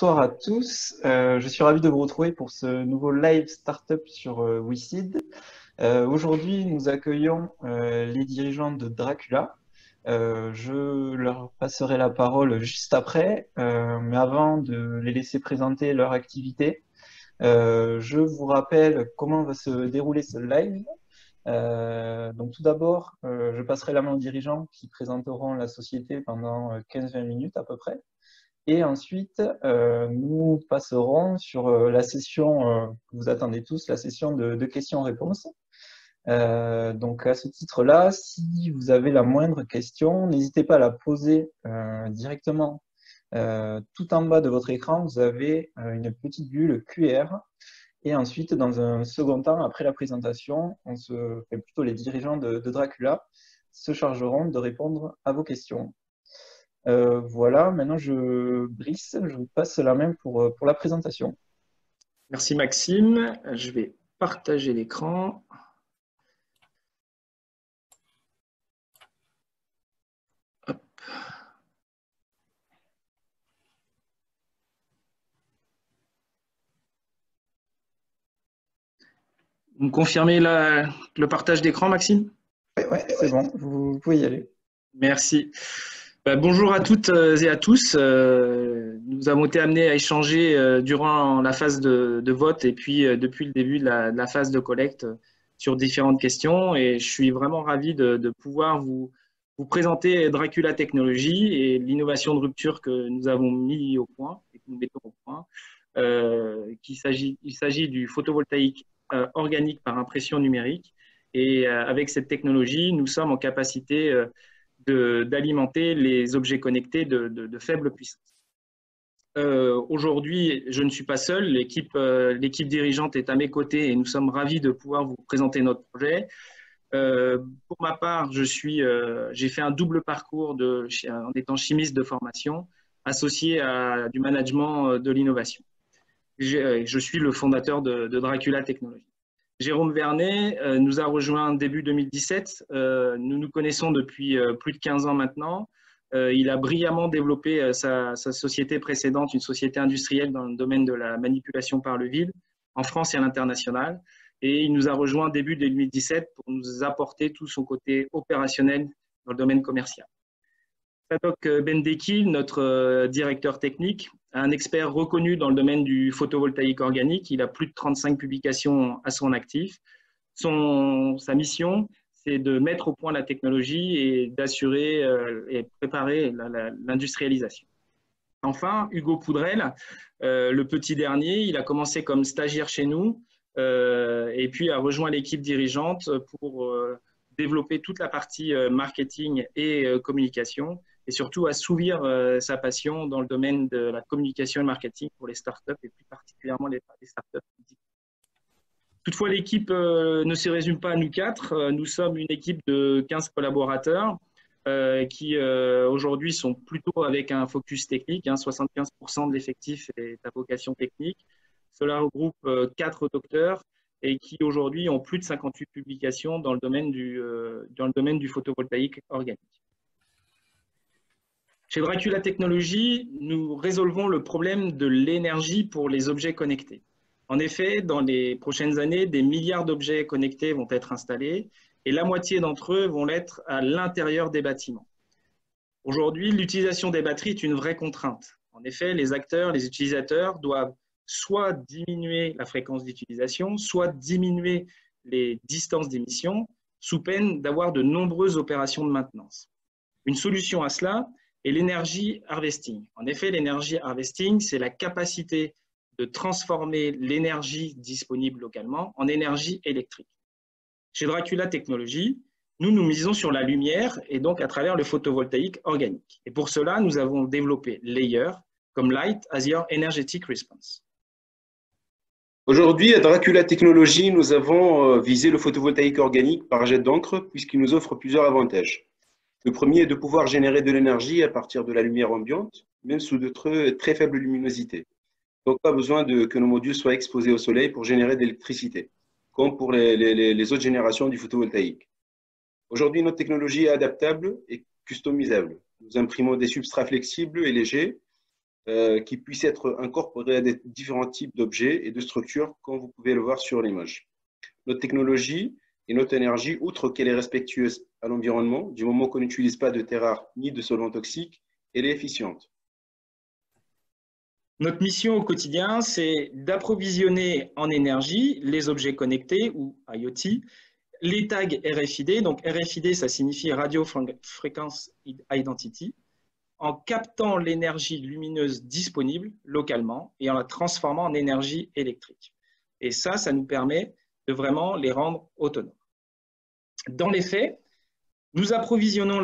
Bonsoir à tous. Je suis ravi de vous retrouver pour ce nouveau live startup sur WeSeed. Aujourd'hui, nous accueillons les dirigeants de Dracula. Je leur passerai la parole juste après, mais avant de les laisser présenter leur activité, je vous rappelle comment va se dérouler ce live. Donc tout d'abord, je passerai la main aux dirigeants qui présenteront la société pendant 15-20 minutes à peu près. Et ensuite, nous passerons sur la session que vous attendez tous, la session de questions-réponses. Donc à ce titre-là, si vous avez la moindre question, n'hésitez pas à la poser directement. Tout en bas de votre écran, vous avez une petite bulle QR. Et ensuite, dans un second temps, après la présentation, plutôt les dirigeants de Dracula se chargeront de répondre à vos questions. Voilà, maintenant Brice, je vous passe la main pour la présentation. Merci Maxime. Je vais partager l'écran. Vous me confirmez le partage d'écran, Maxime? Oui, c'est bon, vous pouvez y aller. Merci. Bonjour à toutes et à tous. Nous avons été amenés à échanger durant la phase de vote et puis depuis le début de la phase de collecte sur différentes questions. Et je suis vraiment ravi de pouvoir vous présenter Dracula Technologies et l'innovation de rupture que nous avons mis au point et que nous mettons au point. Il s'agit du photovoltaïque organique par impression numérique. Et avec cette technologie, nous sommes en capacité d'alimenter les objets connectés de faible puissance. Aujourd'hui, je ne suis pas seul, l'équipe dirigeante est à mes côtés et nous sommes ravis de pouvoir vous présenter notre projet. Pour ma part, j'ai fait un double parcours en étant chimiste de formation, associé à du management de l'innovation. Je suis le fondateur de Dracula Technologies. Jérôme Vernet nous a rejoint début 2017. Nous nous connaissons depuis plus de 15 ans maintenant. Il a brillamment développé sa société précédente, une société industrielle dans le domaine de la manipulation par le vide, en France et à l'international. Et il nous a rejoint début 2017 pour nous apporter tout son côté opérationnel dans le domaine commercial. Sadok Bendekil, notre directeur technique, un expert reconnu dans le domaine du photovoltaïque organique. Il a plus de 35 publications à son actif. Sa mission, c'est de mettre au point la technologie et d'assurer et préparer l'industrialisation. Enfin, Hugo Poudrel, le petit dernier, il a commencé comme stagiaire chez nous et puis a rejoint l'équipe dirigeante pour développer toute la partie marketing et communication, et surtout assouvir sa passion dans le domaine de la communication et marketing pour les startups, et plus particulièrement les startups. Toutefois, l'équipe ne se résume pas à nous quatre. Nous sommes une équipe de 15 collaborateurs qui aujourd'hui sont plutôt avec un focus technique. 75% de l'effectif est à vocation technique. Cela regroupe 4 docteurs et qui aujourd'hui ont plus de 58 publications dans le domaine du photovoltaïque organique. Chez Dracula Technologies, nous résolvons le problème de l'énergie pour les objets connectés. En effet, dans les prochaines années, des milliards d'objets connectés vont être installés et la moitié d'entre eux vont l'être à l'intérieur des bâtiments. Aujourd'hui, l'utilisation des batteries est une vraie contrainte. En effet, les acteurs, les utilisateurs doivent soit diminuer la fréquence d'utilisation, soit diminuer les distances d'émission, sous peine d'avoir de nombreuses opérations de maintenance. Une solution à cela est l'énergie harvesting. En effet, l'énergie harvesting, c'est la capacité de transformer l'énergie disponible localement en énergie électrique. Chez Dracula Technologies, nous misons sur la lumière et donc à travers le photovoltaïque organique. Et pour cela, nous avons développé Layer comme Light as Your Energetic Response. Aujourd'hui, à Dracula Technologies, nous avons visé le photovoltaïque organique par jet d'encre puisqu'il nous offre plusieurs avantages. Le premier est de pouvoir générer de l'énergie à partir de la lumière ambiante, même sous de très faibles luminosités. Donc, pas besoin que nos modules soient exposés au soleil pour générer de l'électricité, comme pour les autres générations du photovoltaïque. Aujourd'hui, notre technologie est adaptable et customisable. Nous imprimons des substrats flexibles et légers qui puisse être incorporé à des différents types d'objets et de structures, comme vous pouvez le voir sur l'image. Notre technologie et notre énergie, outre qu'elle est respectueuse à l'environnement, du moment qu'on n'utilise pas de terres rares ni de solvants toxiques, elle est efficiente. Notre mission au quotidien, c'est d'approvisionner en énergie les objets connectés ou IoT, les tags RFID. Donc RFID, ça signifie Radio Frequency Identity, en captant l'énergie lumineuse disponible localement et en la transformant en énergie électrique. Et ça nous permet de vraiment les rendre autonomes. Dans les faits, nous assurons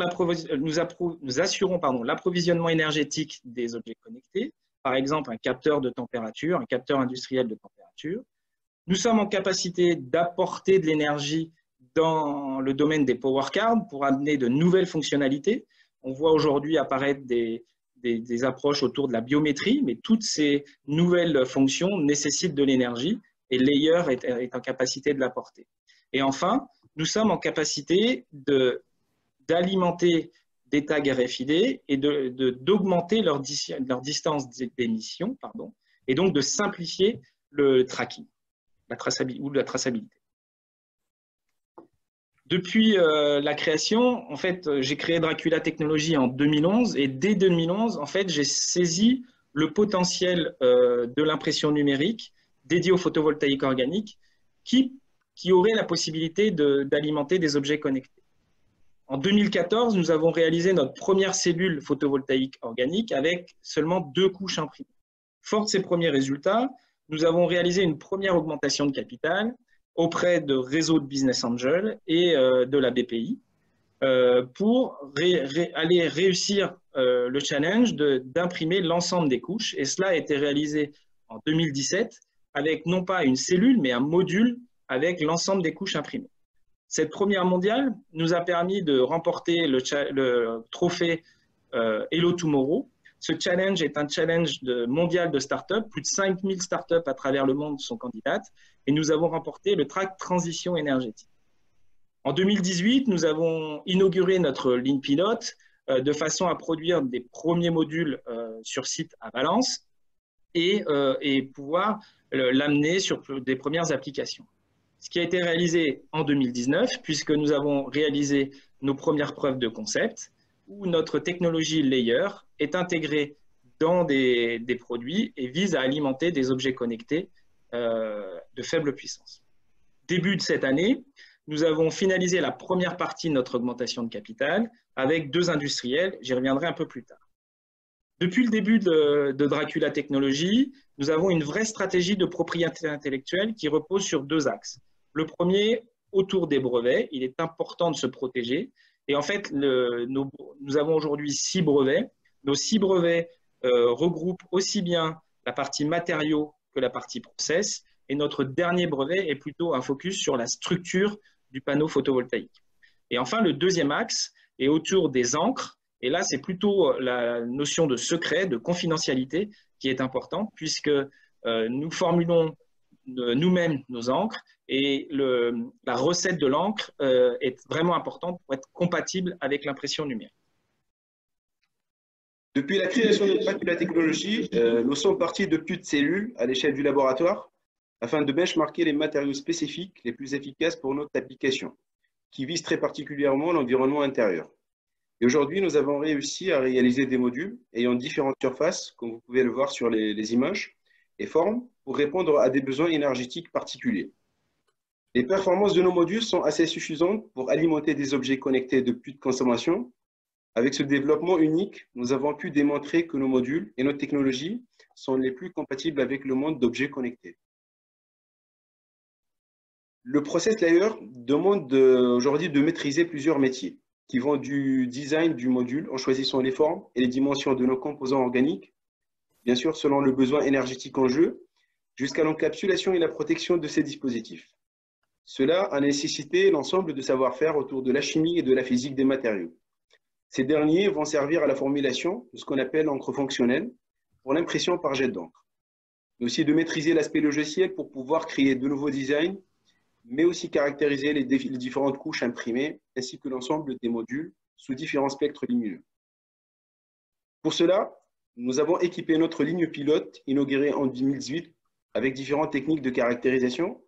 l'approvisionnement énergétique des objets connectés, par exemple un capteur de température, un capteur industriel de température. Nous sommes en capacité d'apporter de l'énergie dans le domaine des power cards pour amener de nouvelles fonctionnalités. On voit aujourd'hui apparaître des approches autour de la biométrie, mais toutes ces nouvelles fonctions nécessitent de l'énergie et Layer est en capacité de l'apporter. Et enfin, nous sommes en capacité d'alimenter des tags RFID et d'augmenter leur distance d'émission, et donc de simplifier le tracking la traçabilité. Depuis la création, en fait, j'ai créé Dracula Technologies en 2011 et dès 2011, en fait, j'ai saisi le potentiel de l'impression numérique dédiée au photovoltaïque organique qui aurait la possibilité d'alimenter des objets connectés. En 2014, nous avons réalisé notre première cellule photovoltaïque organique avec seulement 2 couches imprimées. Fort de ces premiers résultats, nous avons réalisé une première augmentation de capital auprès de réseaux de business angels et de la BPI pour aller réussir le challenge d'imprimer l'ensemble des couches. Et cela a été réalisé en 2017 avec non pas une cellule, mais un module avec l'ensemble des couches imprimées. Cette première mondiale nous a permis de remporter le trophée Hello Tomorrow. Ce challenge est un challenge mondial de start-up. Plus de 5000 start-up à travers le monde sont candidates et nous avons remporté le track Transition énergétique. En 2018, nous avons inauguré notre ligne pilote de façon à produire des premiers modules sur site à Valence et pouvoir l'amener sur des premières applications. Ce qui a été réalisé en 2019, puisque nous avons réalisé nos premières preuves de concept, où notre technologie Layer est intégrée dans des produits et vise à alimenter des objets connectés de faible puissance. Début de cette année, nous avons finalisé la première partie de notre augmentation de capital avec 2 industriels, j'y reviendrai un peu plus tard. Depuis le début de Dracula Technologies, nous avons une vraie stratégie de propriété intellectuelle qui repose sur 2 axes. Le premier, autour des brevets, il est important de se protéger. Et en fait, nous avons aujourd'hui 6 brevets. Nos 6 brevets regroupent aussi bien la partie matériaux que la partie process. Et notre dernier brevet est plutôt un focus sur la structure du panneau photovoltaïque. Et enfin, le deuxième axe est autour des encres. Et là, c'est plutôt la notion de secret, de confidentialité qui est importante, puisque nous formulons nous-mêmes nos encres et la recette de l'encre est vraiment importante pour être compatible avec l'impression numérique. Depuis la création de Dracula Technologies, nous sommes partis de plus de cellules à l'échelle du laboratoire afin de benchmarker les matériaux spécifiques les plus efficaces pour notre application, qui vise très particulièrement l'environnement intérieur. Et aujourd'hui, nous avons réussi à réaliser des modules ayant différentes surfaces, comme vous pouvez le voir sur les images, et formes pour répondre à des besoins énergétiques particuliers. Les performances de nos modules sont assez suffisantes pour alimenter des objets connectés de plus de consommation. Avec ce développement unique, nous avons pu démontrer que nos modules et nos technologies sont les plus compatibles avec le monde d'objets connectés. Le process Layer demande aujourd'hui de maîtriser plusieurs métiers qui vont du design du module en choisissant les formes et les dimensions de nos composants organiques, bien sûr selon le besoin énergétique en jeu, jusqu'à l'encapsulation et la protection de ces dispositifs. Cela a nécessité l'ensemble de savoir-faire autour de la chimie et de la physique des matériaux. Ces derniers vont servir à la formulation de ce qu'on appelle l'encre fonctionnelle pour l'impression par jet d'encre, mais aussi de maîtriser l'aspect logiciel pour pouvoir créer de nouveaux designs, mais aussi caractériser les différentes couches imprimées ainsi que l'ensemble des modules sous différents spectres lumineux. Pour cela, nous avons équipé notre ligne pilote inaugurée en 2018 avec différentes techniques de caractérisation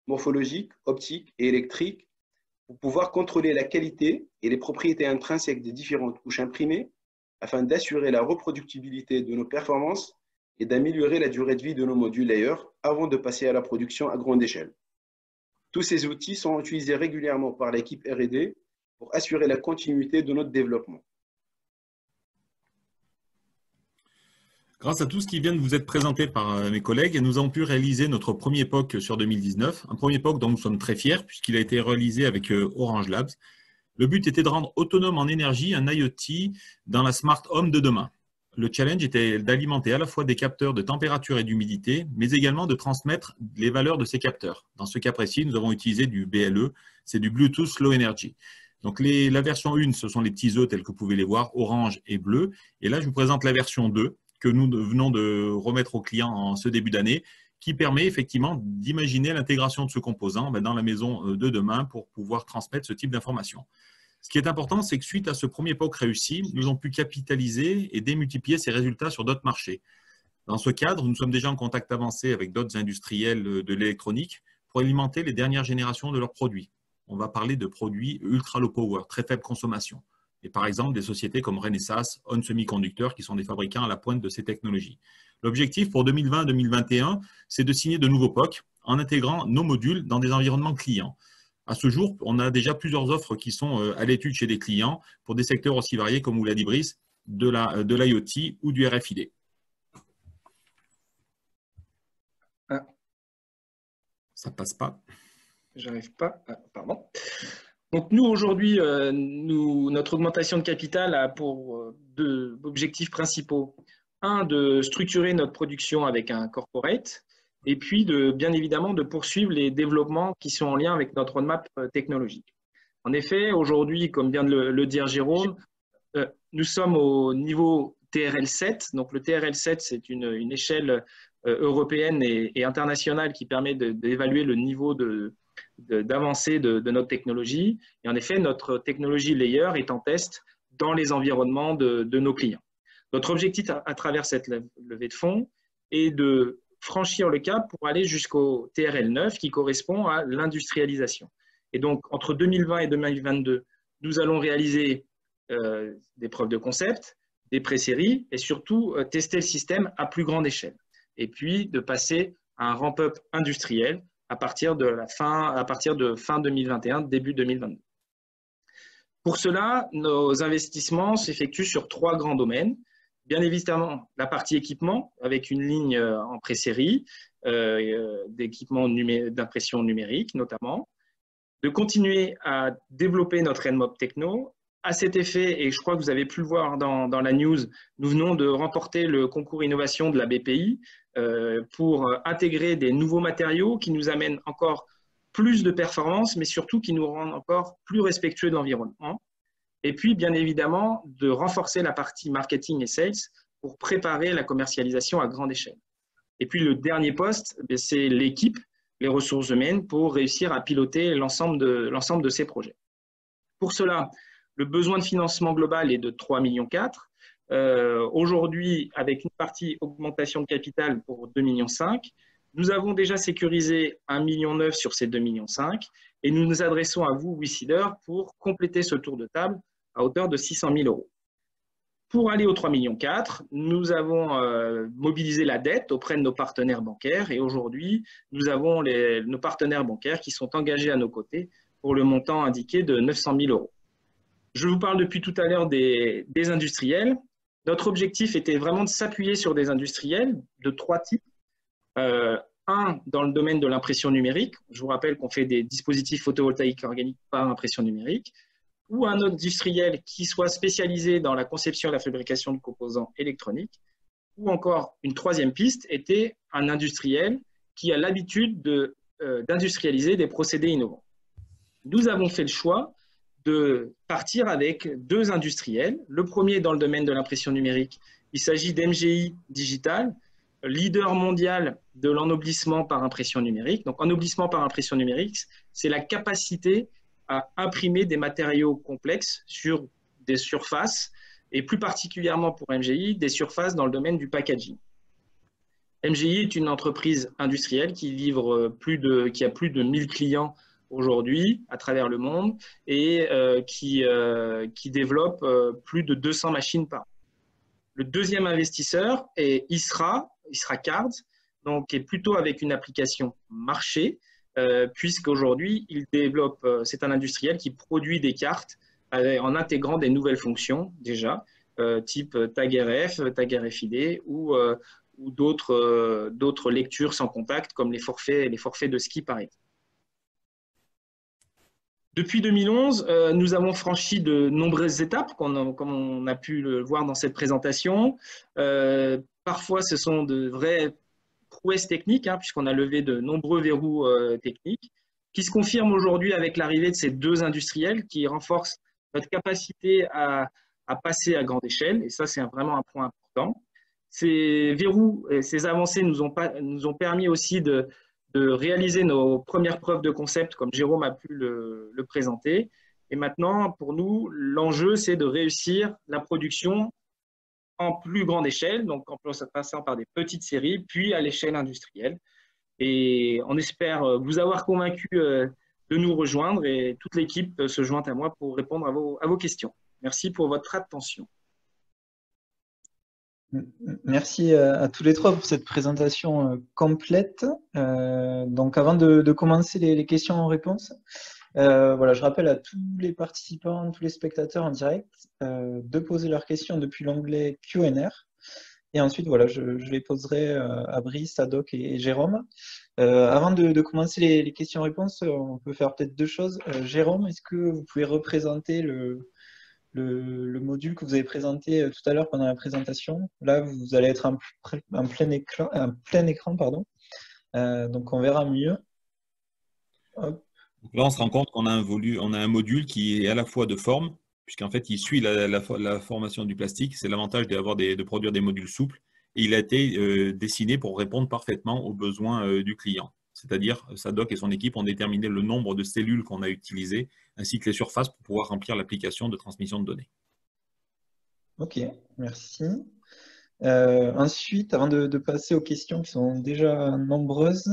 morphologique, optique et électrique pour pouvoir contrôler la qualité et les propriétés intrinsèques des différentes couches imprimées afin d'assurer la reproductibilité de nos performances et d'améliorer la durée de vie de nos modules layers avant de passer à la production à grande échelle. Tous ces outils sont utilisés régulièrement par l'équipe R&D pour assurer la continuité de notre développement. Grâce à tout ce qui vient de vous être présenté par mes collègues, nous avons pu réaliser notre premier POC sur 2019, un premier POC dont nous sommes très fiers puisqu'il a été réalisé avec Orange Labs. Le but était de rendre autonome en énergie un IoT dans la Smart Home de demain. Le challenge était d'alimenter à la fois des capteurs de température et d'humidité, mais également de transmettre les valeurs de ces capteurs. Dans ce cas précis, nous avons utilisé du BLE, c'est du Bluetooth Low Energy. Donc la version 1, ce sont les petits œufs tels que vous pouvez les voir, orange et bleu. Et là, je vous présente la version 2 que nous venons de remettre aux clients en ce début d'année, qui permet effectivement d'imaginer l'intégration de ce composant dans la maison de demain pour pouvoir transmettre ce type d'informations. Ce qui est important, c'est que suite à ce premier POC réussi, nous avons pu capitaliser et démultiplier ces résultats sur d'autres marchés. Dans ce cadre, nous sommes déjà en contact avancé avec d'autres industriels de l'électronique pour alimenter les dernières générations de leurs produits. On va parler de produits ultra low power, très faible consommation. Et par exemple, des sociétés comme Renesas, On Semiconductor, qui sont des fabricants à la pointe de ces technologies. L'objectif pour 2020-2021, c'est de signer de nouveaux POC en intégrant nos modules dans des environnements clients. À ce jour, on a déjà plusieurs offres qui sont à l'étude chez des clients pour des secteurs aussi variés, comme vous l'a dit Brice, de l'IoT ou du RFID. Ah. Ça passe pas. J'arrive pas. Ah, pardon. Donc nous, aujourd'hui, notre augmentation de capital a pour deux objectifs principaux. Un, de structurer notre production avec un corporate, et puis bien évidemment de poursuivre les développements qui sont en lien avec notre roadmap technologique. En effet, aujourd'hui, comme vient de le dire Jérôme, nous sommes au niveau TRL7. Donc le TRL7, c'est une échelle européenne et internationale qui permet d'évaluer le niveau d'avancée de notre technologie. Et en effet, notre technologie layer est en test dans les environnements de nos clients. Notre objectif à travers cette levée de fonds est de franchir le cap pour aller jusqu'au TRL9 qui correspond à l'industrialisation. Et donc, entre 2020 et 2022, nous allons réaliser des preuves de concept, des pré-séries et surtout tester le système à plus grande échelle. Et puis, de passer à un ramp-up industriel à partir de fin 2021, début 2022. Pour cela, nos investissements s'effectuent sur 3 grands domaines. Bien évidemment, la partie équipement, avec une ligne en pré-série, d'équipement d'impression numérique notamment. De continuer à développer notre Nmop Techno. À cet effet, et je crois que vous avez pu le voir dans la news, nous venons de remporter le concours innovation de la BPI pour intégrer des nouveaux matériaux qui nous amènent encore plus de performance, mais surtout qui nous rendent encore plus respectueux de l'environnement. Et puis, bien évidemment, de renforcer la partie marketing et sales pour préparer la commercialisation à grande échelle. Et puis, le dernier poste, c'est l'équipe, les ressources humaines, pour réussir à piloter l'ensemble de ces projets. Pour cela, le besoin de financement global est de 3,4 millions. Aujourd'hui, avec une partie augmentation de capital pour 2,5 millions, nous avons déjà sécurisé 1,9 million sur ces 2,5 millions et nous nous adressons à vous, WeSeeder, pour compléter ce tour de table à hauteur de 600 000 €. Pour aller aux 3,4 millions, nous avons mobilisé la dette auprès de nos partenaires bancaires et aujourd'hui, nous avons nos partenaires bancaires qui sont engagés à nos côtés pour le montant indiqué de 900 000 €. Je vous parle depuis tout à l'heure des industriels. Notre objectif était vraiment de s'appuyer sur des industriels de 3 types. Un, dans le domaine de l'impression numérique. Je vous rappelle qu'on fait des dispositifs photovoltaïques organiques par impression numérique. Ou un industriel qui soit spécialisé dans la conception et la fabrication de composants électroniques. Ou encore, une 3e piste était un industriel qui a l'habitude d'industrialiser des procédés innovants. Nous avons fait le choix de partir avec 2 industriels. Le premier dans le domaine de l'impression numérique, il s'agit d'MGI Digital, leader mondial de l'ennoblissement par impression numérique. Donc, ennoblissement par impression numérique, c'est la capacité à imprimer des matériaux complexes sur des surfaces et plus particulièrement pour MGI, des surfaces dans le domaine du packaging. MGI est une entreprise industrielle qui a plus de 1000 clients aujourd'hui à travers le monde et qui développe plus de 200 machines par an. Le deuxième investisseur est Isra Cards, donc qui est plutôt avec une application marché, puisqu'aujourd'hui, c'est un industriel qui produit des cartes en intégrant des nouvelles fonctions déjà, type tag RF, tag RFID ou d'autres lectures sans contact comme les forfaits de ski par exemple. Depuis 2011, nous avons franchi de nombreuses étapes, comme on a pu le voir dans cette présentation. Parfois, ce sont de vraies prouesses techniques, puisqu'on a levé de nombreux verrous techniques, qui se confirment aujourd'hui avec l'arrivée de ces deux industriels qui renforcent notre capacité à passer à grande échelle. Et ça, c'est vraiment un point important. Ces verrous et ces avancées nous ont permis aussi de réaliser nos premières preuves de concept, comme Jérôme a pu le présenter. Et maintenant, pour nous, l'enjeu, c'est de réussir la production en plus grande échelle, donc en passant par des petites séries, puis à l'échelle industrielle. Et on espère vous avoir convaincu de nous rejoindre, et toute l'équipe se joint à moi pour répondre à vos questions. Merci pour votre attention. Merci à tous les trois pour cette présentation complète. Donc, avant de commencer les questions-réponses, voilà, je rappelle à tous les participants, tous les spectateurs en direct, de poser leurs questions depuis l'onglet Q&R. Et ensuite, voilà, je les poserai à Brice, à Doc et Jérôme. Avant de commencer les questions-réponses, on peut faire peut-être deux choses. Jérôme, est-ce que vous pouvez représenter le module que vous avez présenté tout à l'heure pendant la présentation? Là, vous allez être en plein écran, pardon. Donc, on verra mieux. Hop. Donc là, on se rend compte qu'on a un module qui est à la fois de forme, puisqu'en fait, il suit la formation du plastique. C'est l'avantage de produire des modules souples. Et il a été dessiné pour répondre parfaitement aux besoins du client. C'est-à-dire, Sadoc et son équipe ont déterminé le nombre de cellules qu'on a utilisées, ainsi que les surfaces pour pouvoir remplir l'application de transmission de données. Ok, merci. Ensuite, avant de passer aux questions qui sont déjà nombreuses,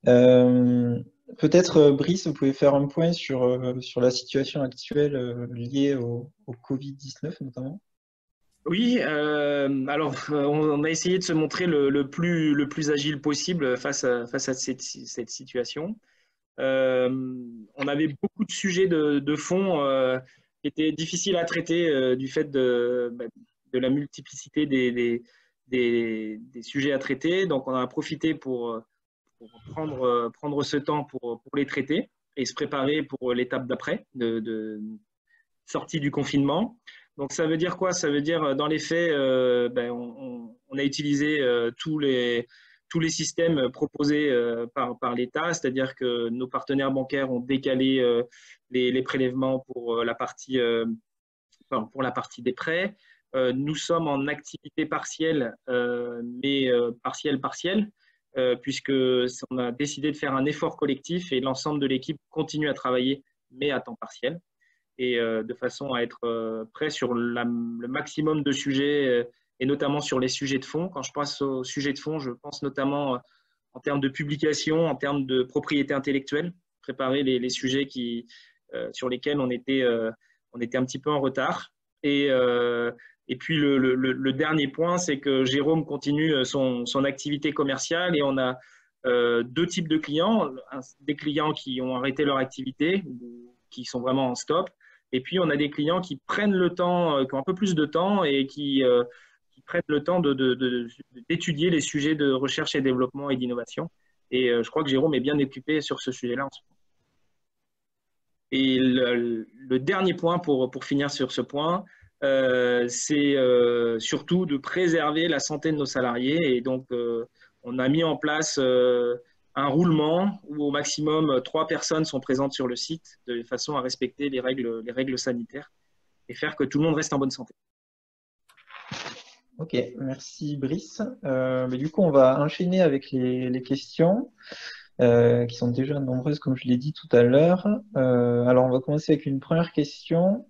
peut-être, Brice, vous pouvez faire un point sur la situation actuelle liée au Covid-19 notamment. Oui, alors on a essayé de se montrer le plus agile possible face à cette situation. On avait beaucoup de sujets de fond qui étaient difficiles à traiter du fait de la multiplicité des sujets à traiter. Donc, on a profité pour prendre ce temps pour les traiter et se préparer pour l'étape d'après, de sortie du confinement. Donc, ça veut dire quoi? Ça veut dire, dans les faits, on a utilisé tous les systèmes proposés par l'État, c'est-à-dire que nos partenaires bancaires ont décalé les prélèvements pour la partie des prêts. Nous sommes en activité partielle, mais partielle, puisque on a décidé de faire un effort collectif et l'ensemble de l'équipe continue à travailler, mais à temps partiel, et de façon à être prêt sur le maximum de sujets, et notamment sur les sujets de fond. Quand je pense aux sujets de fond, je pense notamment en termes de publication, en termes de propriété intellectuelle, préparer les sujets sur lesquels on était un petit peu en retard. Et puis le dernier point, c'est que Jérôme continue son activité commerciale, et on a deux types de clients. Des clients qui ont arrêté leur activité, qui sont vraiment en stop. Et puis, on a des clients qui prennent le temps, qui ont un peu plus de temps et qui prennent le temps d'étudier les sujets de recherche et développement et d'innovation. Et je crois que Jérôme est bien occupé sur ce sujet-là en ce moment. Et le dernier point pour finir sur ce point, c'est surtout de préserver la santé de nos salariés. Et donc, on a mis en place un roulement où au maximum 3 personnes sont présentes sur le site, de façon à respecter les règles sanitaires et faire que tout le monde reste en bonne santé. Ok, merci Brice. Mais du coup, on va enchaîner avec les questions qui sont déjà nombreuses, comme je l'ai dit tout à l'heure. Alors, on va commencer avec une première question.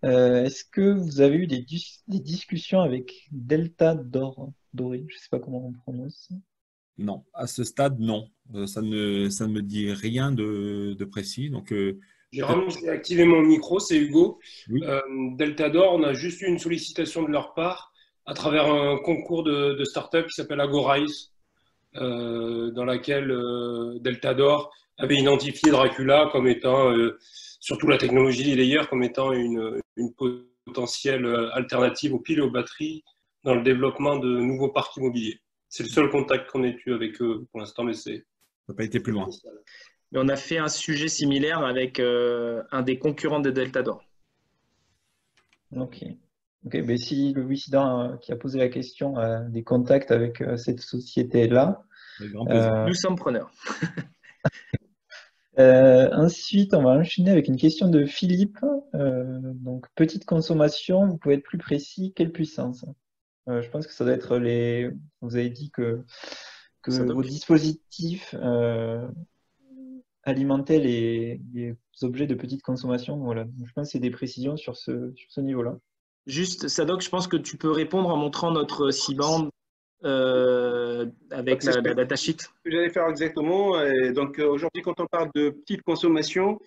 Est-ce que vous avez eu des discussions avec Delta Doré? Je ne sais pas comment on prononce. Non, à ce stade, non. Ça ne me dit rien de précis. Donc, Jérôme, j'ai activé mon micro, c'est Hugo. oui. Deltador, on a juste eu une sollicitation de leur part à travers un concours de start-up qui s'appelle Agorize, dans laquelle Deltador avait identifié Dracula comme étant, surtout la technologie des layers, comme étant une potentielle alternative aux piles et aux batteries dans le développement de nouveaux parcs immobiliers. C'est le seul contact qu'on ait eu avec eux pour l'instant, mais c'est… Ça n'a pas été plus loin. Mais on a fait un sujet similaire avec un des concurrents de Deltador. Ok. Ok, mais si le Wissident qui a posé la question a des contacts avec cette société-là. Avec grand plaisir. Nous sommes preneurs. Ensuite, on va enchaîner avec une question de Philippe. Donc, petite consommation, vous pouvez être plus précis, quelle puissance? Je pense que ça doit être les… Vous avez dit que vos dispositifs alimentaient les objets de petite consommation. Voilà. Je pense que c'est des précisions sur ce niveau-là. Juste, Sadok, je pense que tu peux répondre en montrant notre C-band avec la datasheet. Ce que j'allais faire exactement. Et donc aujourd'hui, quand on parle de petite consommation,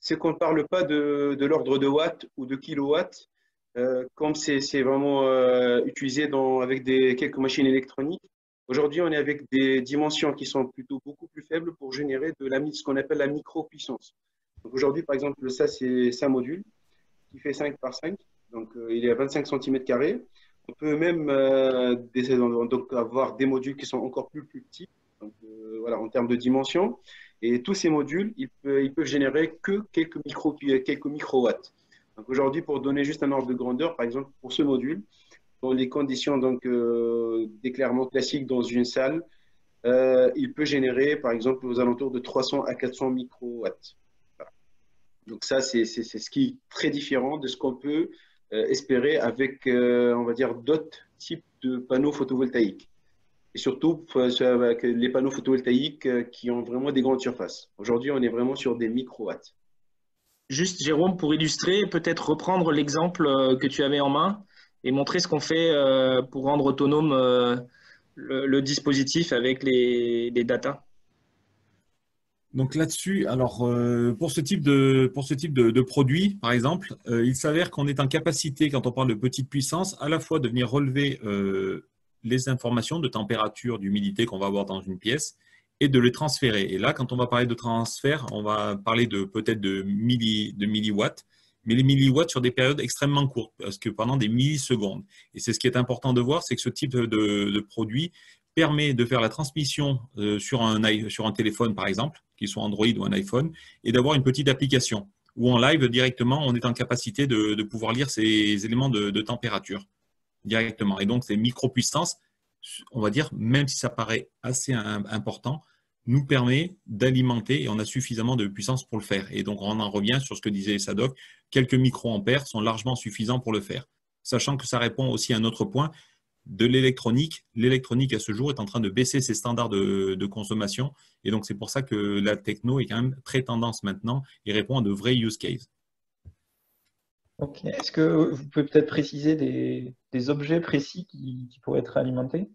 c'est qu'on ne parle pas de l'ordre de watts ou de kilowatts, comme c'est vraiment utilisé avec quelques machines électroniques. Aujourd'hui, on est avec des dimensions qui sont plutôt beaucoup plus faibles pour générer ce qu'on appelle la micro-puissance. Donc aujourd'hui, par exemple, ça, c'est un module qui fait 5 par 5. Donc, il est à 25 cm². On peut même donc avoir des modules qui sont encore plus petits, donc, voilà, en termes de dimension. Et tous ces modules, ils peuvent générer que quelques microwatts. Donc aujourd'hui, pour donner juste un ordre de grandeur, par exemple, pour ce module, dans les conditions d'éclairement classique dans une salle, il peut générer, par exemple, aux alentours de 300 à 400 microwatts. Voilà. Donc ça, c'est ce qui est très différent de ce qu'on peut espérer avec, on va dire, d'autres types de panneaux photovoltaïques. Et surtout avec les panneaux photovoltaïques qui ont vraiment des grandes surfaces. Aujourd'hui, on est vraiment sur des microwatts. Juste, Jérôme, pour illustrer, peut-être reprendre l'exemple que tu avais en main et montrer ce qu'on fait pour rendre autonome le dispositif avec les datas. Donc là-dessus, alors pour ce type de produit, par exemple, il s'avère qu'on est en capacité, quand on parle de petite puissance, à la fois de venir relever les informations de température, d'humidité qu'on va avoir dans une pièce et de les transférer. Et là, quand on va parler de transfert, on va parler peut-être de milliwatts, mais les milliwatts sur des périodes extrêmement courtes, parce que pendant des millisecondes. Et c'est ce qui est important de voir, c'est que ce type de produit permet de faire la transmission sur un téléphone, par exemple, qu'il soit Android ou un iPhone, et d'avoir une petite application où en live, directement, on est en capacité de pouvoir lire ces éléments de température directement. Et donc, ces micro-puissances, on va dire, même si ça paraît assez important, nous permet d'alimenter et on a suffisamment de puissance pour le faire. Et donc, on en revient sur ce que disait Sadok, quelques micro-ampères sont largement suffisants pour le faire. Sachant que ça répond aussi à un autre point de l'électronique. L'électronique, à ce jour, est en train de baisser ses standards de consommation. Et donc, c'est pour ça que la techno est quand même très tendance maintenant et répond à de vrais use cases. Ok. Est-ce que vous pouvez peut-être préciser des objets précis qui pourraient être alimentés?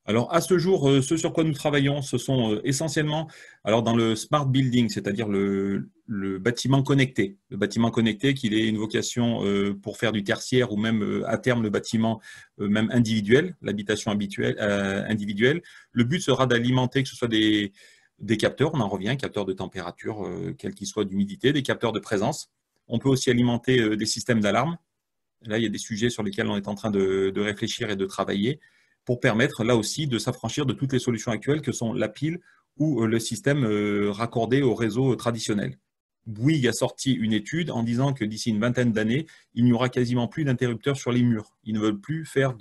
Alors, à ce jour, ce sur quoi nous travaillons, ce sont essentiellement dans le smart building, c'est-à-dire le bâtiment connecté. Le bâtiment connecté, qu'il ait une vocation pour faire du tertiaire ou même à terme le bâtiment même individuel, l'habitation individuelle. Le but sera d'alimenter, que ce soit des capteurs, on en revient, capteurs de température, quel qu'il soit, d'humidité, des capteurs de présence. On peut aussi alimenter des systèmes d'alarme. Là, il y a des sujets sur lesquels on est en train de réfléchir et de travailler, pour permettre là aussi de s'affranchir de toutes les solutions actuelles que sont la pile ou le système raccordé au réseau traditionnel. Bouygues a sorti une étude en disant que d'ici une vingtaine d'années, il n'y aura quasiment plus d'interrupteurs sur les murs. Ils ne veulent plus faire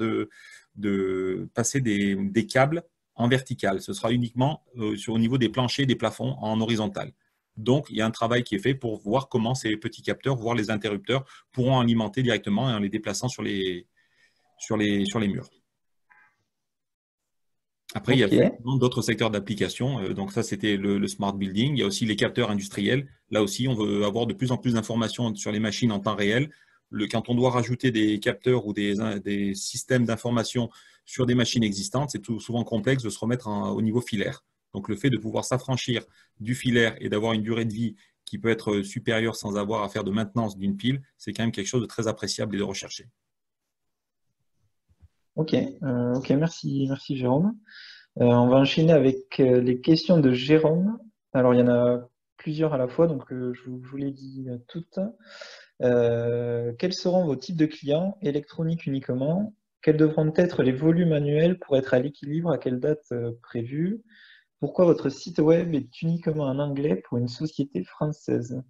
passer des câbles en vertical. Ce sera uniquement au niveau des planchers, des plafonds en horizontal. Donc, il y a un travail qui est fait pour voir comment ces petits capteurs, voire les interrupteurs, pourront alimenter directement en les déplaçant sur les murs. Après, il y a d'autres secteurs d'application. Donc ça, c'était le smart building. Il y a aussi les capteurs industriels. Là aussi, on veut avoir de plus en plus d'informations sur les machines en temps réel Quand on doit rajouter des capteurs ou des systèmes d'information sur des machines existantes, c'est souvent complexe de se remettre au niveau filaire. Donc, le fait de pouvoir s'affranchir du filaire et d'avoir une durée de vie qui peut être supérieure sans avoir à faire de maintenance d'une pile, c'est quand même quelque chose de très appréciable et de recherché. Ok, merci Jérôme. On va enchaîner avec les questions de Jérôme. Alors, il y en a plusieurs à la fois, donc je vous les dis toutes. Quels seront vos types de clients, électroniques uniquement? Quels devront être les volumes annuels pour être à l'équilibre? À quelle date prévue? Pourquoi votre site web est uniquement en anglais pour une société française?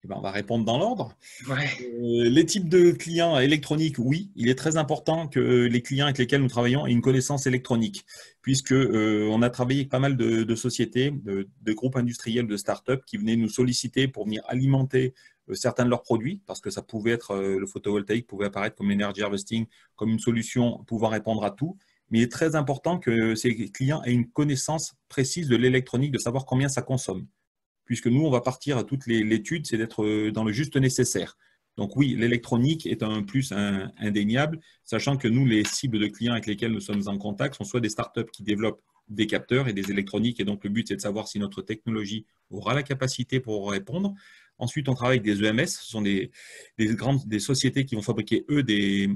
Eh ben, on va répondre dans l'ordre. Ouais. Les types de clients électroniques, oui, il est très important que les clients avec lesquels nous travaillons aient une connaissance électronique, puisque on a travaillé avec pas mal de sociétés, de groupes industriels, de start-up qui venaient nous solliciter pour venir alimenter certains de leurs produits, parce que ça pouvait être le photovoltaïque pouvait apparaître comme l'energy harvesting, comme une solution pouvant répondre à tout. Mais il est très important que ces clients aient une connaissance précise de l'électronique, de savoir combien ça consomme. Puisque nous, on va partir à toute l'étude, c'est d'être dans le juste nécessaire. Donc oui, l'électronique est un plus indéniable, sachant que nous, les cibles de clients avec lesquels nous sommes en contact sont soit des startups qui développent des capteurs et des électroniques, et donc le but, c'est de savoir si notre technologie aura la capacité pour répondre. Ensuite, on travaille avec des EMS, ce sont des sociétés qui vont fabriquer, eux, des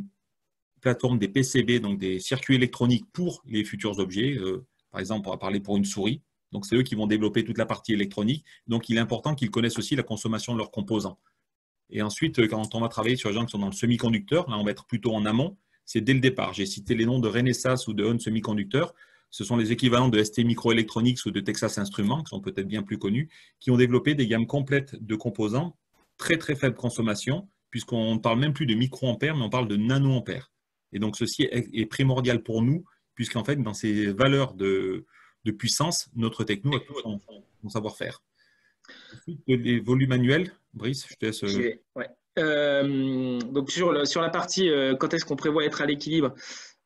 plateformes, des PCB, donc des circuits électroniques pour les futurs objets. Par exemple, on va parler pour une souris. Donc, c'est eux qui vont développer toute la partie électronique. Donc, il est important qu'ils connaissent aussi la consommation de leurs composants. Et ensuite, quand on va travailler sur les gens qui sont dans le semi-conducteur, là, on va être plutôt en amont. C'est dès le départ. J'ai cité les noms de Renesas ou de On Semiconductor. Ce sont les équivalents de ST Microelectronics ou de Texas Instruments, qui sont peut-être bien plus connus, qui ont développé des gammes complètes de composants, très, très faible consommation, puisqu'on ne parle même plus de microampères, mais on parle de nanoampères. Et donc, ceci est primordial pour nous, puisqu'en fait, dans ces valeurs de puissance, notre techno a tout son savoir-faire. Ensuite, les volumes annuels, Brice, je te laisse. Ouais. Donc sur la partie quand est-ce qu'on prévoit être à l'équilibre,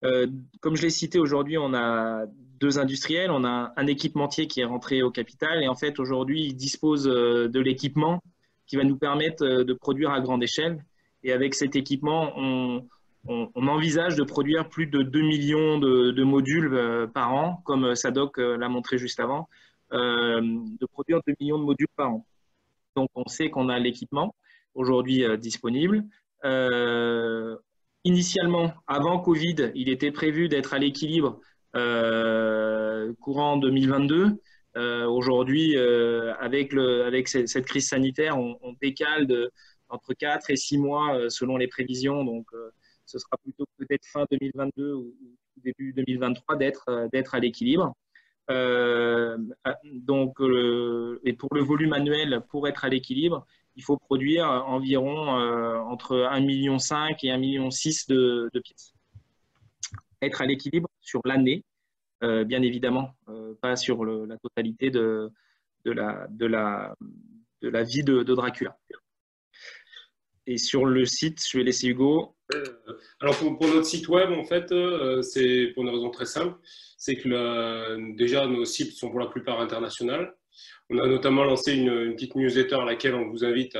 comme je l'ai cité aujourd'hui, on a deux industriels, on a un équipementier qui est rentré au capital et en fait aujourd'hui il dispose de l'équipement qui va nous permettre de produire à grande échelle. Et avec cet équipement, on envisage de produire plus de 2 millions de modules par an, comme Sadok l'a montré juste avant, de produire 2 millions de modules par an. Donc, on sait qu'on a l'équipement aujourd'hui disponible. Initialement, avant Covid, il était prévu d'être à l'équilibre courant 2022. Aujourd'hui, avec cette crise sanitaire, on décale entre 4 et 6 mois selon les prévisions. Donc, ce sera plutôt peut-être fin 2022 ou début 2023 d'être à l'équilibre. Donc, et pour le volume annuel, pour être à l'équilibre, il faut produire environ entre 1,5 million et 1,6 million de pièces. Être à l'équilibre sur l'année, bien évidemment, pas sur la totalité de la vie de Dracula. Et sur le site, je vais laisser Hugo. Alors pour notre site web, en fait, c'est pour une raison très simple, c'est que déjà nos cibles sont pour la plupart internationales. On a notamment lancé une petite newsletter à laquelle on vous invite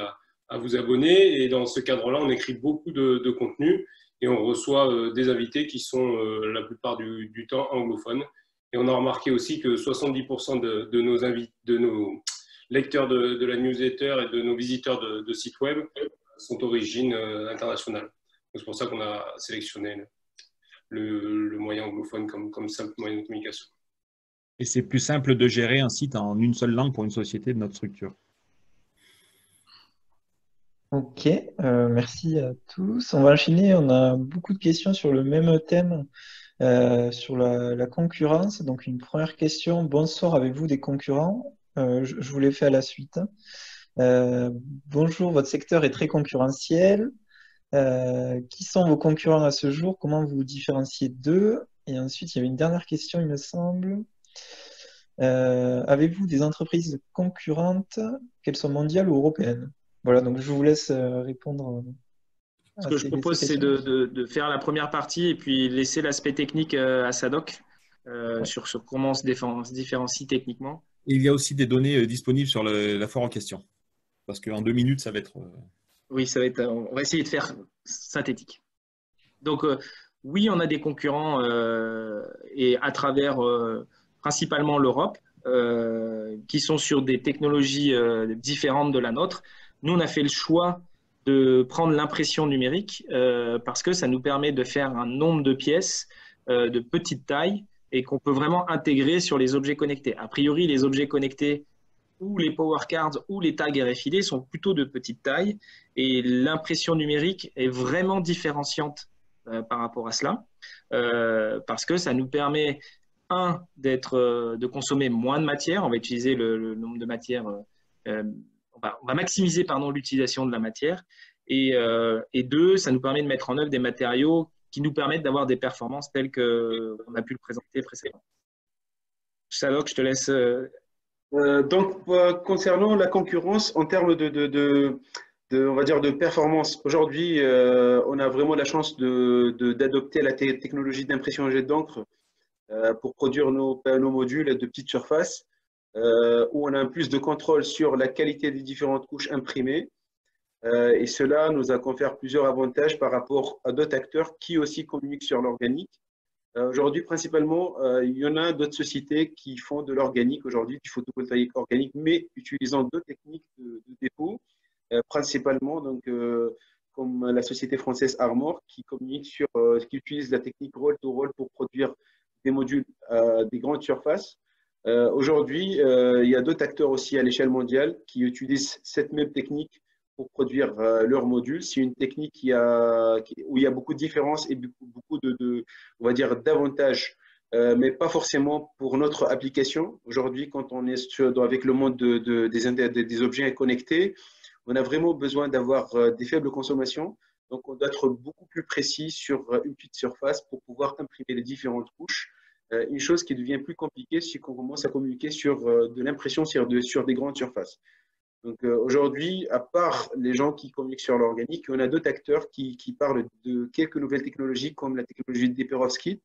à vous abonner, et dans ce cadre-là, on écrit beaucoup de contenu et on reçoit des invités qui sont la plupart du temps anglophones. Et on a remarqué aussi que 70% de nos lecteurs de la newsletter et de nos visiteurs de sites web sont d'origine internationale. C'est pour ça qu'on a sélectionné le moyen anglophone comme simple moyen de communication. Et c'est plus simple de gérer un site en une seule langue pour une société de notre structure. Ok, merci à tous. On va enchaîner, on a beaucoup de questions sur le même thème, sur la concurrence. Donc une première question, bonsoir, avez-vous des concurrents? Je vous l'ai fait à la suite. Bonjour, votre secteur est très concurrentiel. Qui sont vos concurrents à ce jour? Comment vous vous différenciez d'eux? Et ensuite, il y avait une dernière question, il me semble. Avez-vous des entreprises concurrentes, qu'elles soient mondiales ou européennes? Voilà, donc je vous laisse répondre. Ce que je propose, c'est de faire la première partie et puis laisser l'aspect technique à Sadok sur comment on se différencie techniquement. Et il y a aussi des données disponibles sur la foire en question. Parce qu'en 2 minutes, ça va être… Oui, on va essayer de faire synthétique. Donc, oui, on a des concurrents et à travers principalement l'Europe qui sont sur des technologies différentes de la nôtre. Nous, on a fait le choix de prendre l'impression numérique parce que ça nous permet de faire un nombre de pièces de petite taille et qu'on peut vraiment intégrer sur les objets connectés. A priori, les objets connectés ou les power cards ou les tags RFID sont plutôt de petite taille et l'impression numérique est vraiment différenciante par rapport à cela parce que ça nous permet, de consommer moins de matière. On va utiliser le nombre de matières, on va maximiser l'utilisation de la matière et deux, ça nous permet de mettre en œuvre des matériaux qui nous permettent d'avoir des performances telles qu'on a pu le présenter précédemment. Sadok, je te laisse. Donc, concernant la concurrence en termes on va dire de performance, aujourd'hui, on a vraiment la chance d'adopter la technologie d'impression à jet d'encre pour produire nos modules de petite surface, où on a un plus de contrôle sur la qualité des différentes couches imprimées. Et cela nous a conféré plusieurs avantages par rapport à d'autres acteurs qui aussi communiquent sur l'organique. Aujourd'hui, principalement, il y en a d'autres sociétés qui font de l'organique aujourd'hui, du photovoltaïque organique, mais utilisant d'autres techniques de dépôt, principalement comme la société française Armor qui communique qui utilise la technique roll-to-roll pour produire des modules à des grandes surfaces. Aujourd'hui, il y a d'autres acteurs aussi à l'échelle mondiale qui utilisent cette même technique pour produire leurs modules. C'est une technique où il y a beaucoup de différences et beaucoup on va dire, d'avantages, mais pas forcément pour notre application. Aujourd'hui, quand on est avec le monde des objets connectés, on a vraiment besoin d'avoir des faibles consommations. Donc, on doit être beaucoup plus précis sur une petite surface pour pouvoir imprimer les différentes couches. Une chose qui devient plus compliquée, c'est qu'on commence à communiquer sur de l'impression sur des grandes surfaces. Donc aujourd'hui, à part les gens qui communiquent sur l'organique, on a d'autres acteurs qui parlent de quelques nouvelles technologies comme la technologie de perovskite,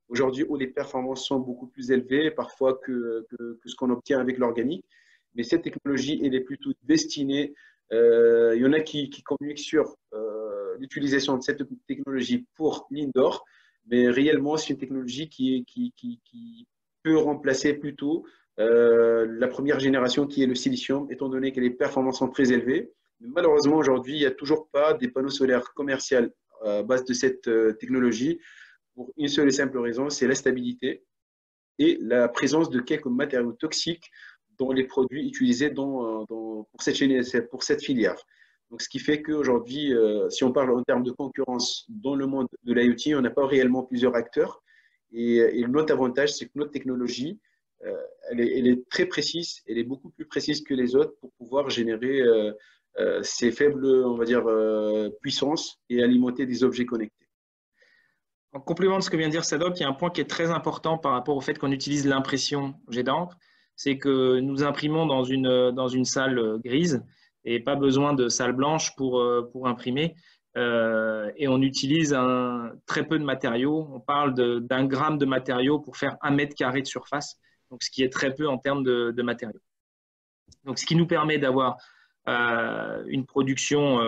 aujourd'hui où les performances sont beaucoup plus élevées parfois que ce qu'on obtient avec l'organique. Mais cette technologie, elle est plutôt destinée, il y en a qui communiquent sur l'utilisation de cette technologie pour l'indoor, mais réellement, c'est une technologie qui peut remplacer plutôt la première génération qui est le silicium, étant donné que les performances sont très élevées. Mais malheureusement, aujourd'hui, il n'y a toujours pas des panneaux solaires commerciaux à base de cette technologie pour une seule et simple raison, c'est la stabilité et la présence de quelques matériaux toxiques dans les produits utilisés pour cette filière. Donc, ce qui fait qu'aujourd'hui, si on parle en termes de concurrence dans le monde de l'IoT, on n'a pas réellement plusieurs acteurs. Et notre avantage, c'est que notre technologie, elle est très précise, elle est beaucoup plus précise que les autres pour pouvoir générer ces faibles, on va dire, puissances et alimenter des objets connectés. En complément de ce que vient de dire Sadok, il y a un point qui est très important par rapport au fait qu'on utilise l'impression jet d'encre, c'est que nous imprimons dans une salle grise et pas besoin de salle blanche pour imprimer. Et on utilise très peu de matériaux. On parle d'1 gramme de matériaux pour faire 1 mètre carré de surface, donc ce qui est très peu en termes de matériaux. Donc, ce qui nous permet d'avoir une production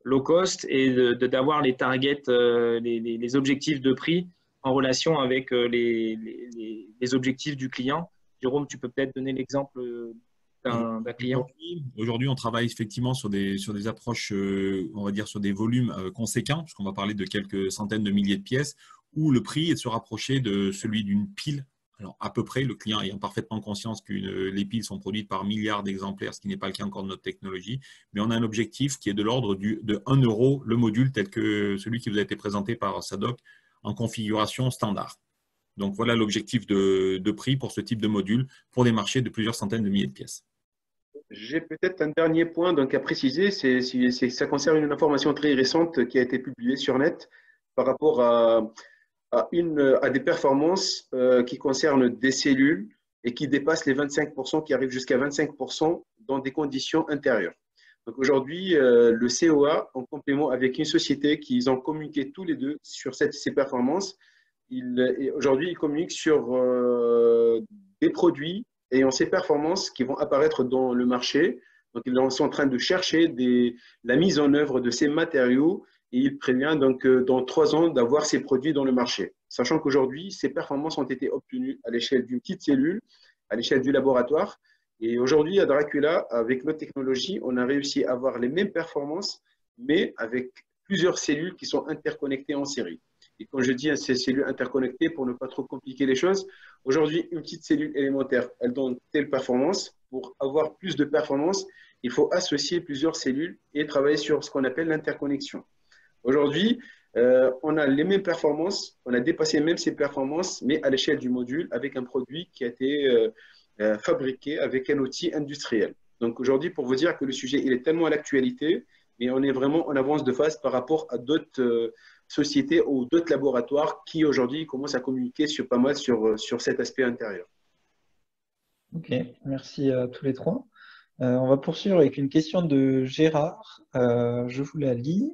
low cost et d'avoir les targets, les objectifs de prix en relation avec les objectifs du client. Jérôme, tu peux peut-être donner l'exemple d'un client. Aujourd'hui, on travaille effectivement sur des approches, on va dire sur des volumes conséquents, puisqu'on va parler de quelques centaines de milliers de pièces, où le prix est de se rapprocher de celui d'une pile. Alors, à peu près, le client ayant parfaitement conscience que les piles sont produites par milliards d'exemplaires, ce qui n'est pas le cas encore de notre technologie, mais on a un objectif qui est de l'ordre de 1 euro le module tel que celui qui vous a été présenté par Sadok en configuration standard. Donc, voilà l'objectif de prix pour ce type de module pour des marchés de plusieurs centaines de milliers de pièces. J'ai peut-être un dernier point à préciser, ça concerne une information très récente qui a été publiée sur Net par rapport à des performances qui concernent des cellules et qui dépassent les 25%, qui arrivent jusqu'à 25% dans des conditions intérieures. Donc aujourd'hui, le COA, en complément avec une société qu'ils ont communiqué tous les deux sur ces performances, aujourd'hui, ils communiquent sur des produits ayant ces performances qui vont apparaître dans le marché. Donc, ils sont en train de chercher la mise en œuvre de ces matériaux et il prévient donc dans 3 ans d'avoir ces produits dans le marché. Sachant qu'aujourd'hui, ces performances ont été obtenues à l'échelle d'une petite cellule, à l'échelle du laboratoire. Et aujourd'hui, à Dracula, avec notre technologie, on a réussi à avoir les mêmes performances, mais avec plusieurs cellules qui sont interconnectées en série. Et quand je dis ces cellules interconnectées, pour ne pas trop compliquer les choses, aujourd'hui, une petite cellule élémentaire, elle donne telle performance. Pour avoir plus de performance, il faut associer plusieurs cellules et travailler sur ce qu'on appelle l'interconnexion. Aujourd'hui, on a les mêmes performances, on a dépassé même ces performances, mais à l'échelle du module, avec un produit qui a été fabriqué avec un outil industriel. Donc aujourd'hui, pour vous dire que le sujet il est tellement à l'actualité, mais on est vraiment en avance de phase par rapport à d'autres sociétés ou d'autres laboratoires qui aujourd'hui commencent à communiquer pas mal sur cet aspect intérieur. Ok, merci à tous les trois. On va poursuivre avec une question de Gérard. Je vous la lis.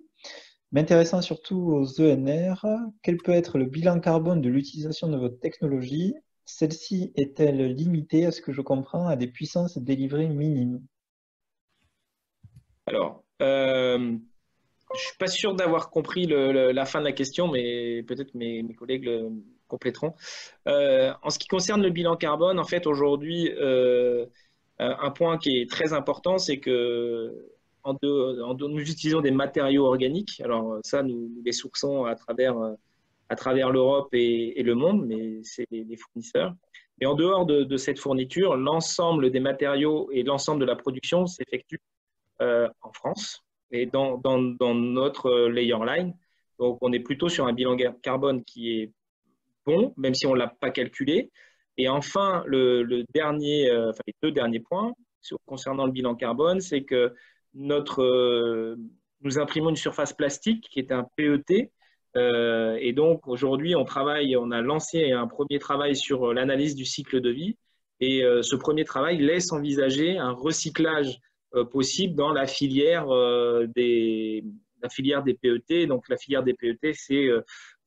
M'intéressant surtout aux ENR, quel peut être le bilan carbone de l'utilisation de votre technologie? Celle-ci est-elle limitée, à ce que je comprends, à des puissances délivrées minimes? Alors, je ne suis pas sûr d'avoir compris la fin de la question, mais peut-être mes collègues le compléteront. En ce qui concerne le bilan carbone, en fait, aujourd'hui, un point qui est très important, c'est que nous utilisons des matériaux organiques. Alors ça, nous les sourçons à travers l'Europe et le monde, mais c'est les fournisseurs. Mais en dehors de cette fourniture, l'ensemble des matériaux et l'ensemble de la production s'effectue en France et dans notre layer line. Donc, on est plutôt sur un bilan carbone qui est bon, même si on ne l'a pas calculé. Et enfin, les 2 derniers points concernant le bilan carbone, c'est que nous imprimons une surface plastique qui est un PET. Et donc, aujourd'hui, on a lancé un premier travail sur l'analyse du cycle de vie. Et ce premier travail laisse envisager un recyclage possible dans la filière des PET. Donc, la filière des PET, c'est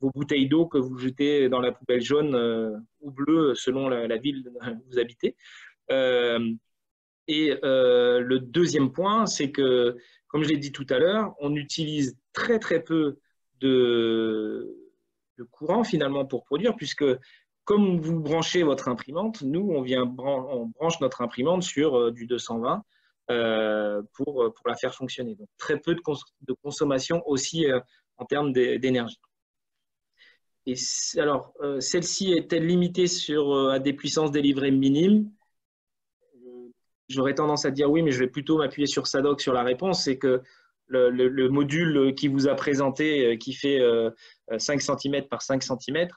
vos bouteilles d'eau que vous jetez dans la poubelle jaune ou bleue selon la ville où vous habitez. Le deuxième point, c'est que, comme je l'ai dit tout à l'heure, on utilise très très peu de courant finalement pour produire, puisque comme vous branchez votre imprimante, nous on branche notre imprimante sur du 220 pour la faire fonctionner. Donc très peu de consommation aussi en termes d'énergie. Et alors, celle-ci est-elle limitée à des puissances délivrées minimes? J'aurais tendance à dire oui, mais je vais plutôt m'appuyer sur Sadok sur la réponse. C'est que le module qui vous a présenté, qui fait 5 cm par 5 cm,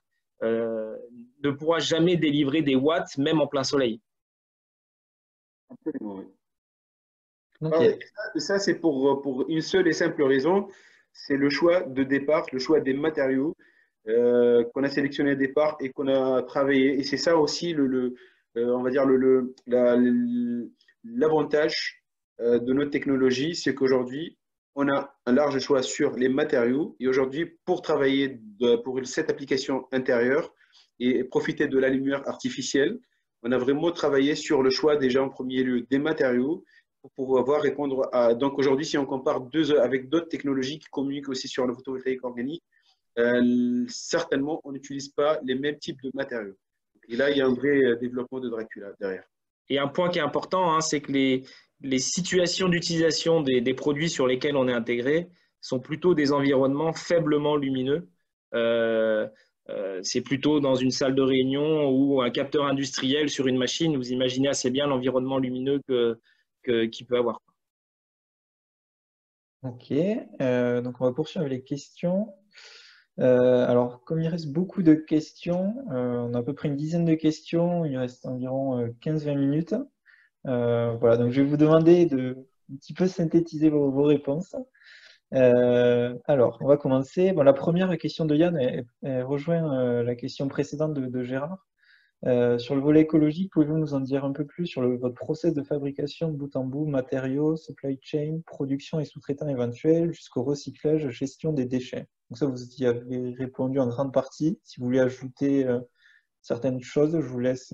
ne pourra jamais délivrer des watts, même en plein soleil. Absolument, oui. Okay. Et ça c'est pour une seule et simple raison, c'est le choix de départ, le choix des matériaux qu'on a sélectionné au départ et qu'on a travaillé. Et c'est ça aussi on va dire l'avantage de notre technologie, c'est qu'aujourd'hui, on a un large choix sur les matériaux. Et aujourd'hui, pour travailler pour cette application intérieure et profiter de la lumière artificielle, on a vraiment travaillé sur le choix déjà en premier lieu des matériaux pour pouvoir répondre à… Donc aujourd'hui, si on compare avec d'autres technologies qui communiquent aussi sur le photovoltaïque organique, certainement, on n'utilise pas les mêmes types de matériaux. Et là, il y a un vrai développement de Dracula derrière. Et un point qui est important, c'est que les situations d'utilisation des produits sur lesquels on est intégré sont plutôt des environnements faiblement lumineux. C'est plutôt dans une salle de réunion ou un capteur industriel sur une machine. Vous imaginez assez bien l'environnement lumineux qu'il peut avoir. Ok, donc on va poursuivre avec les questions. Alors, comme il reste beaucoup de questions, on a à peu près une dizaine de questions, il reste environ 15-20 minutes. Voilà, donc je vais vous demander de un petit peu synthétiser vos réponses. Alors, on va commencer. Bon, la première question de Yann elle rejoint la question précédente de Gérard. Sur le volet écologique, pouvez-vous nous en dire un peu plus sur votre process de fabrication de bout en bout, matériaux, supply chain, production et sous-traitants éventuels, jusqu'au recyclage, gestion des déchets? Donc ça, vous y avez répondu en grande partie. Si vous voulez ajouter certaines choses, je vous laisse.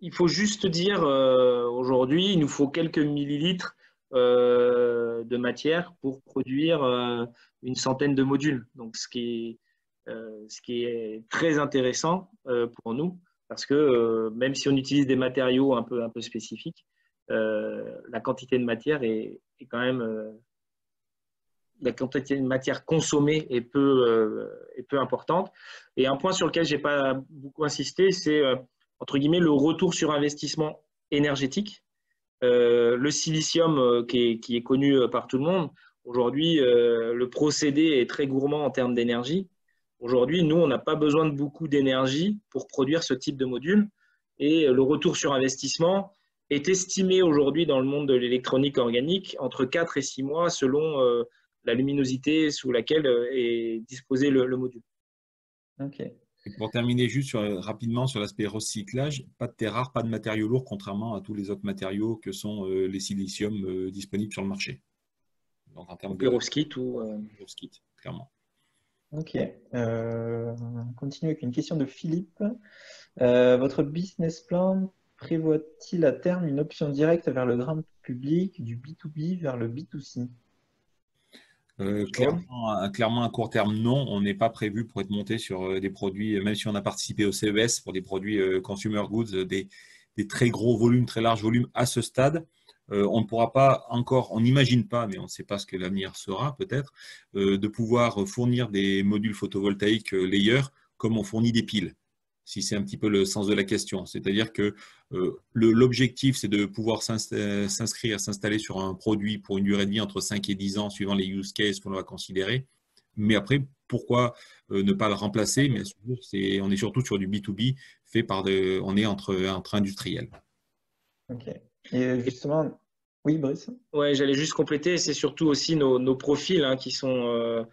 il faut juste dire, aujourd'hui, il nous faut quelques millilitres de matière pour produire une centaine de modules. Donc, ce qui est très intéressant pour nous, parce que même si on utilise des matériaux un peu spécifiques, la quantité de matière est quand même la quantité de matière consommée est peu importante. Et un point sur lequel je n'ai pas beaucoup insisté, c'est entre guillemets le retour sur investissement énergétique. Le silicium qui est connu par tout le monde, aujourd'hui, le procédé est très gourmand en termes d'énergie. Aujourd'hui, nous, on n'a pas besoin de beaucoup d'énergie pour produire ce type de module. Et le retour sur investissement est estimé aujourd'hui dans le monde de l'électronique organique entre 4 et 6 mois selon la luminosité sous laquelle est disposé le module. Ok. Et pour terminer juste rapidement sur l'aspect recyclage, pas de terres rares, pas de matériaux lourds, contrairement à tous les autres matériaux que sont les siliciums disponibles sur le marché. Donc en termes de perovskite ou perovskite, clairement. Ok. On continue avec une question de Philippe. Votre business plan prévoit-il à terme une option directe vers le grand public, du B2B vers le B2C? Clairement, à court terme, non. On n'est pas prévu pour être monté sur des produits, même si on a participé au CES pour des produits consumer goods, des très gros volumes, très larges volumes à ce stade. On ne pourra pas encore, on n'imagine pas, mais on ne sait pas ce que l'avenir sera peut-être, de pouvoir fournir des modules photovoltaïques layers comme on fournit des piles, si c'est un petit peu le sens de la question. C'est-à-dire que l'objectif, c'est de pouvoir s'installer sur un produit pour une durée de vie entre 5 et 10 ans, suivant les use cases qu'on va considérer. Mais après, pourquoi ne pas le remplacer? Mais on est surtout sur du B2B, on est entre industriels. Ok. Et justement, oui, Brice? Ouais, j'allais juste compléter, c'est surtout aussi nos profils qui sont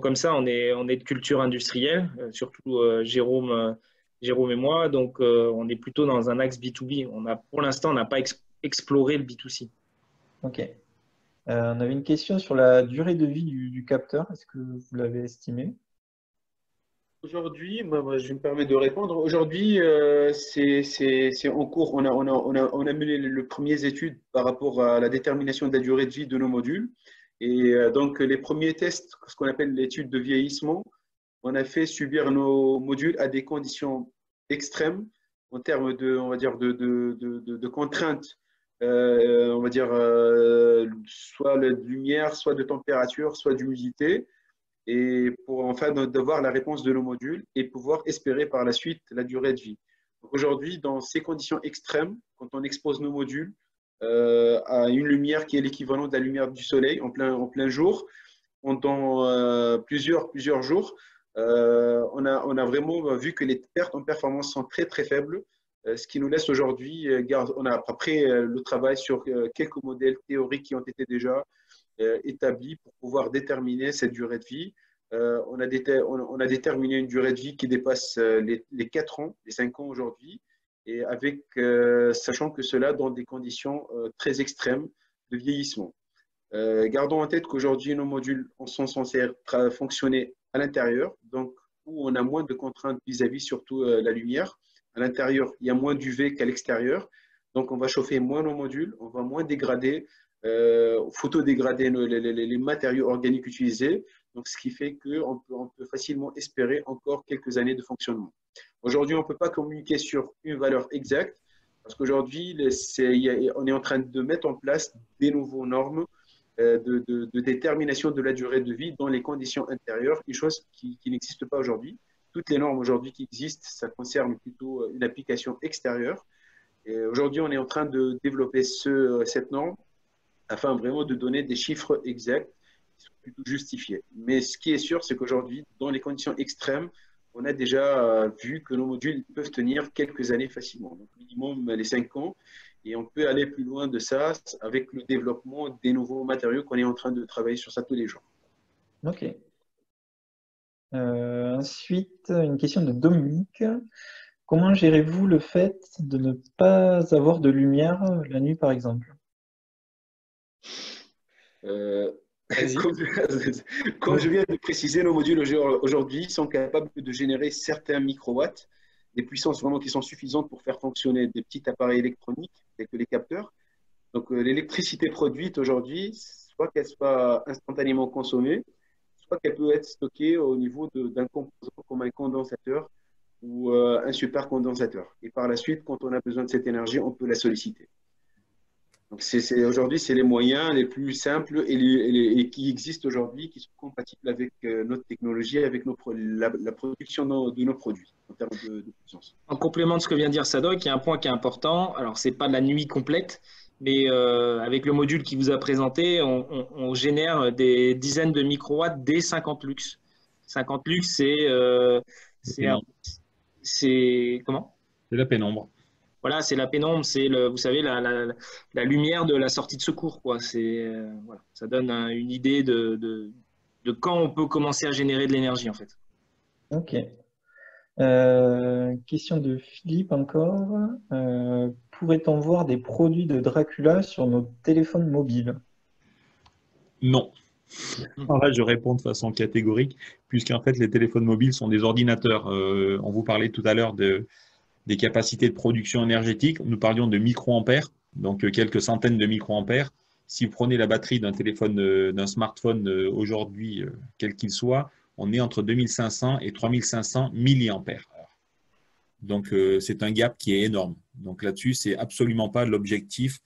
comme ça. On est de culture industrielle, surtout Jérôme et moi. Donc, on est plutôt dans un axe B2B. Pour l'instant, on n'a pas exploré le B2C. Ok. On avait une question sur la durée de vie du capteur. Est-ce que vous l'avez estimé? Aujourd'hui, moi, je me permets de répondre. Aujourd'hui, c'est en cours. On a mené les premières études par rapport à la détermination de la durée de vie de nos modules. Et donc, les premiers tests, ce qu'on appelle l'étude de vieillissement, on a fait subir nos modules à des conditions extrêmes en termes de, on va dire, de contraintes, on va dire, soit de lumière, soit de température, soit d'humidité, et pour enfin d'avoir la réponse de nos modules et pouvoir espérer par la suite la durée de vie. Aujourd'hui, dans ces conditions extrêmes, quand on expose nos modules à une lumière qui est l'équivalent de la lumière du soleil en plein jour, pendant plusieurs jours, on a vraiment vu que les pertes en performance sont très très faibles, ce qui nous laisse aujourd'hui, on a après le travail sur quelques modèles théoriques qui ont été déjà établis pour pouvoir déterminer cette durée de vie. On a déterminé une durée de vie qui dépasse les 4 ans, les 5 ans aujourd'hui, et sachant que cela dans des conditions très extrêmes de vieillissement. Gardons en tête qu'aujourd'hui, nos modules sont censés fonctionner à l'intérieur, donc où on a moins de contraintes vis-à-vis surtout la lumière. À l'intérieur, il y a moins d'UV qu'à l'extérieur, donc on va chauffer moins nos modules, on va moins dégrader, photodégrader les matériaux organiques utilisés, donc ce qui fait qu'on peut facilement espérer encore quelques années de fonctionnement. Aujourd'hui, on ne peut pas communiquer sur une valeur exacte, parce qu'aujourd'hui, on est en train de mettre en place des nouvelles normes de détermination de la durée de vie dans les conditions intérieures, une chose qui n'existe pas aujourd'hui. Toutes les normes aujourd'hui qui existent, ça concerne plutôt une application extérieure. Et aujourd'hui, on est en train de développer cette norme afin vraiment de donner des chiffres exacts qui sont plutôt justifiés. Mais ce qui est sûr, c'est qu'aujourd'hui, dans les conditions extrêmes, on a déjà vu que nos modules peuvent tenir quelques années facilement, donc minimum les 5 ans. Et on peut aller plus loin de ça avec le développement des nouveaux matériaux qu'on est en train de travailler sur ça tous les jours. Ok. Ensuite, une question de Dominique. Comment gérez-vous le fait de ne pas avoir de lumière la nuit, par exemple? Comme je viens de préciser, nos modules aujourd'hui sont capables de générer certains microwatts. des puissances vraiment qui sont suffisantes pour faire fonctionner des petits appareils électroniques, tels que les capteurs. Donc, l'électricité produite aujourd'hui, soit qu'elle soit instantanément consommée, soit qu'elle peut être stockée au niveau d'un composant comme un condensateur ou un supercondensateur. Et par la suite, quand on a besoin de cette énergie, on peut la solliciter. Donc, aujourd'hui, c'est les moyens les plus simples et qui existent aujourd'hui, qui sont compatibles avec notre technologie, avec la production de nos produits en termes de puissance. En complément de ce que vient de dire Sadok, il y a un point qui est important. Alors, ce n'est pas de la nuit complète, mais avec le module qui vous a présenté, on génère des dizaines de microwatts dès 50 lux. 50 lux, c'est comment? C'est la pénombre. Voilà, c'est la pénombre, c'est vous savez, la lumière de la sortie de secours, quoi. Voilà, ça donne une idée de quand on peut commencer à générer de l'énergie, en fait. Ok. Question de Philippe encore. Pourrait-on voir des produits de Dracula sur nos téléphones mobiles? Non. Alors là, je réponds de façon catégorique, puisqu'en fait, les téléphones mobiles sont des ordinateurs. On vous parlait tout à l'heure des capacités de production énergétique. Nous parlions de microampères, donc quelques centaines de microampères. Si vous prenez la batterie d'un téléphone, d'un smartphone aujourd'hui, quel qu'il soit, on est entre 2500 et 3500 milliampères. Donc, c'est un gap qui est énorme. Donc là-dessus, c'est absolument pas l'objectif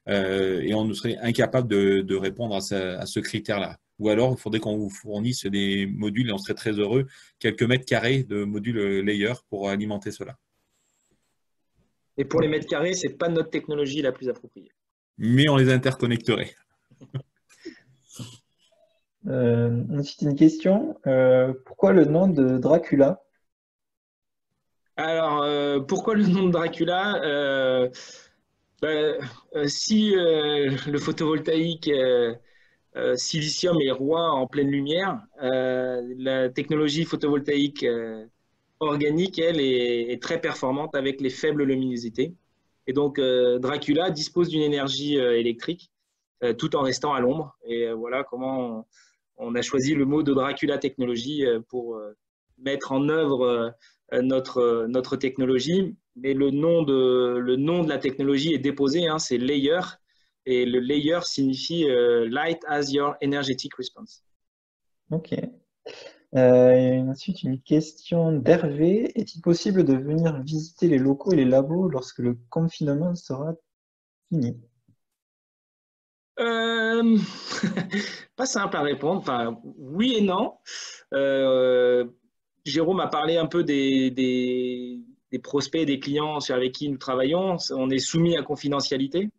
et on serait incapable de répondre à ce critère-là. Ou alors, il faudrait qu'on vous fournisse des modules et on serait très heureux, quelques mètres carrés de modules layer pour alimenter cela. Et pour les mètres carrés, ce n'est pas notre technologie la plus appropriée. Mais on les interconnecterait. Ensuite, une question. Pourquoi le nom de Dracula? Alors, pourquoi le nom de Dracula? Si le photovoltaïque silicium est roi en pleine lumière, la technologie photovoltaïque organique, elle, est très performante avec les faibles luminosités. Et donc, Dracula dispose d'une énergie électrique tout en restant à l'ombre. Et voilà comment on a choisi le mot de Dracula Technologies pour mettre en œuvre notre technologie. Mais le nom de la technologie est déposé, hein, c'est Layer. Et le Layer signifie Light as your energetic response. Ok. Ensuite, une question d'Hervé. Est-il possible de venir visiter les locaux et les labos lorsque le confinement sera fini? Pas simple à répondre. Enfin, oui et non. Jérôme a parlé un peu des prospects, des clients avec qui nous travaillons. On est soumis à confidentialité.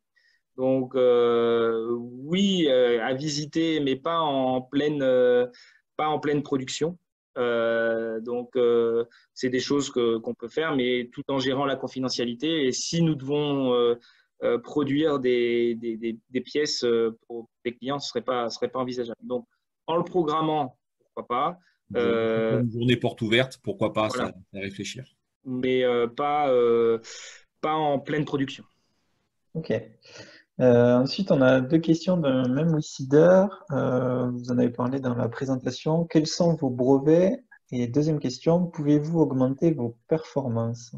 Donc, oui, à visiter, mais pas en pleine production. Donc, c'est des choses qu'on peut faire, mais tout en gérant la confidentialité. Et si nous devons produire des pièces pour des clients, ce ne serait pas envisageable. Donc, en le programmant, pourquoi pas. Une journée porte ouverte, pourquoi pas, voilà. ça à réfléchir. Mais pas en pleine production. Ok. Ensuite, on a deux questions d'un même WISeeder. Vous en avez parlé dans la présentation. Quels sont vos brevets? Et deuxième question, pouvez-vous augmenter vos performances?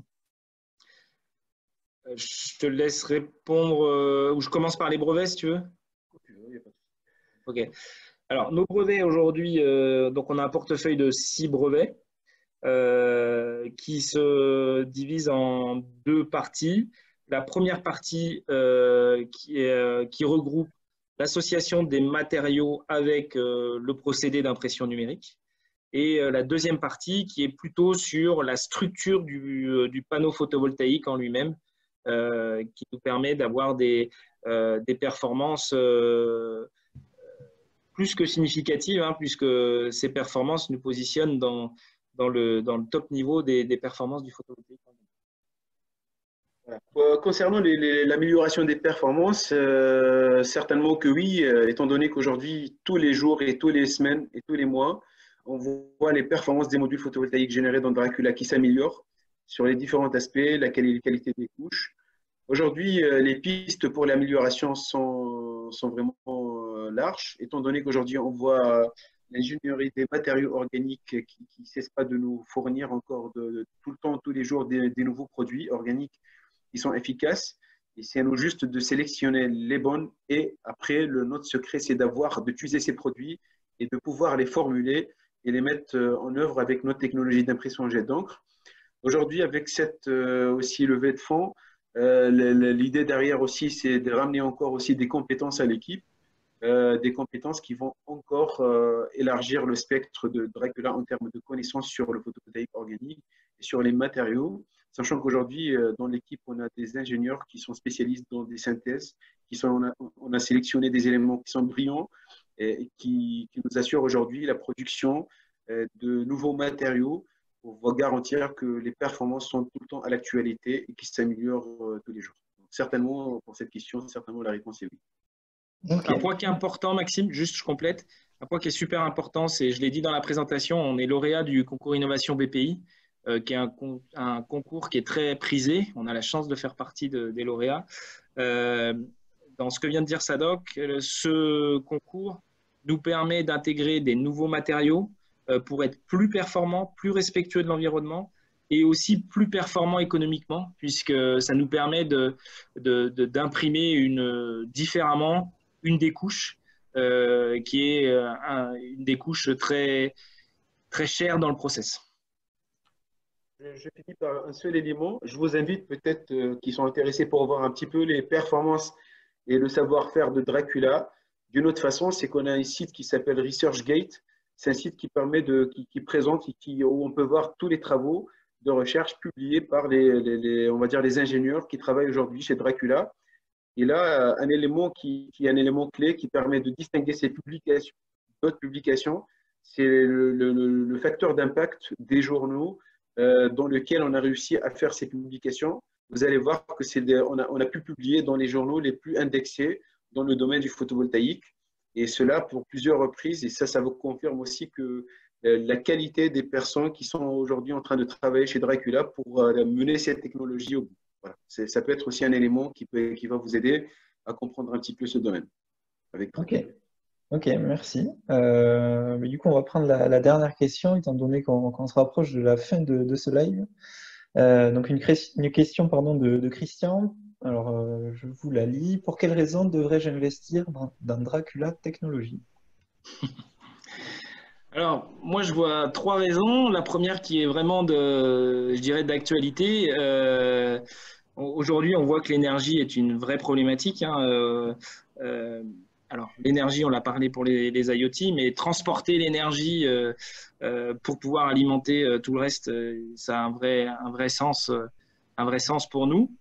Je te laisse répondre, ou je commence par les brevets si tu veux. Ok. Alors, nos brevets aujourd'hui, donc on a un portefeuille de 6 brevets qui se divisent en deux parties. La première partie qui regroupe l'association des matériaux avec le procédé d'impression numérique. Et la deuxième partie qui est plutôt sur la structure du panneau photovoltaïque en lui-même, qui nous permet d'avoir des performances plus que significatives, hein, puisque ces performances nous positionnent dans le top niveau des performances du photovoltaïque. Concernant l'amélioration des performances, certainement que oui, étant donné qu'aujourd'hui, tous les jours et toutes les semaines et tous les mois, on voit les performances des modules photovoltaïques générés dans Dracula qui s'améliorent sur les différents aspects, la qualité des couches. Aujourd'hui, les pistes pour l'amélioration sont vraiment larges, étant donné qu'aujourd'hui, on voit l'ingénierie des matériaux organiques qui ne cesse pas de nous fournir encore tout le temps, tous les jours, des nouveaux produits organiques qui sont efficaces. Et c'est à nous juste de sélectionner les bonnes. Et après, notre secret, c'est d'utiliser ces produits et de pouvoir les formuler et les mettre en œuvre avec notre technologie d'impression jet d'encre. Aujourd'hui, avec cette aussi levée de fonds, l'idée derrière aussi, c'est de ramener encore aussi des compétences à l'équipe, des compétences qui vont encore élargir le spectre de Dracula en termes de connaissances sur le photovoltaïque organique et sur les matériaux, sachant qu'aujourd'hui, dans l'équipe, on a des ingénieurs qui sont spécialistes dans des synthèses, on a sélectionné des éléments qui sont brillants et qui nous assurent aujourd'hui la production de nouveaux matériaux pour garantir que les performances sont tout le temps à l'actualité et qui s'améliorent tous les jours. Donc, certainement, pour cette question, certainement la réponse est oui. Un point qui est important, Maxime, juste je complète, un point qui est super important, c'est, je l'ai dit dans la présentation, on est lauréat du concours Innovation BPI, qui est un concours qui est très prisé. On a la chance de faire partie des lauréats. Dans ce que vient de dire Sadok, ce concours nous permet d'intégrer des nouveaux matériaux pour être plus performants, plus respectueux de l'environnement et aussi plus performants économiquement, puisque ça nous permet d'imprimer différemment une des couches, qui est une des couches très, très chères dans le process. Je finis par un seul élément. Je vous invite peut-être qui sont intéressés pour voir un petit peu les performances et le savoir-faire de Dracula. D'une autre façon, c'est qu'on a un site qui s'appelle ResearchGate. C'est un site qui présente où on peut voir tous les travaux de recherche publiés par on va dire les ingénieurs qui travaillent aujourd'hui chez Dracula. Et là, un élément qui est un élément clé qui permet de distinguer ces publications d'autres publications, c'est le facteur d'impact des journaux dans lequel on a réussi à faire ces publications. Vous allez voir que on a pu publier dans les journaux les plus indexés dans le domaine du photovoltaïque. Et cela pour plusieurs reprises. Et ça vous confirme aussi que la qualité des personnes qui sont aujourd'hui en train de travailler chez Dracula pour mener cette technologie au bout. Voilà. Ça peut être aussi un élément qui va vous aider à comprendre un petit peu ce domaine. Ok, merci. Mais du coup, on va prendre la dernière question, étant donné qu'on se rapproche de la fin de ce live. Donc, une question de Christian. Alors, je vous la lis. Pour quelle raison devrais-je investir dans Dracula Technologies? Alors, moi, je vois trois raisons. La première qui est vraiment je dirais, d'actualité. Aujourd'hui, on voit que l'énergie est une vraie problématique. Alors, l'énergie, on l'a parlé pour les IoT, mais transporter l'énergie pour pouvoir alimenter tout le reste, ça a un vrai sens pour nous.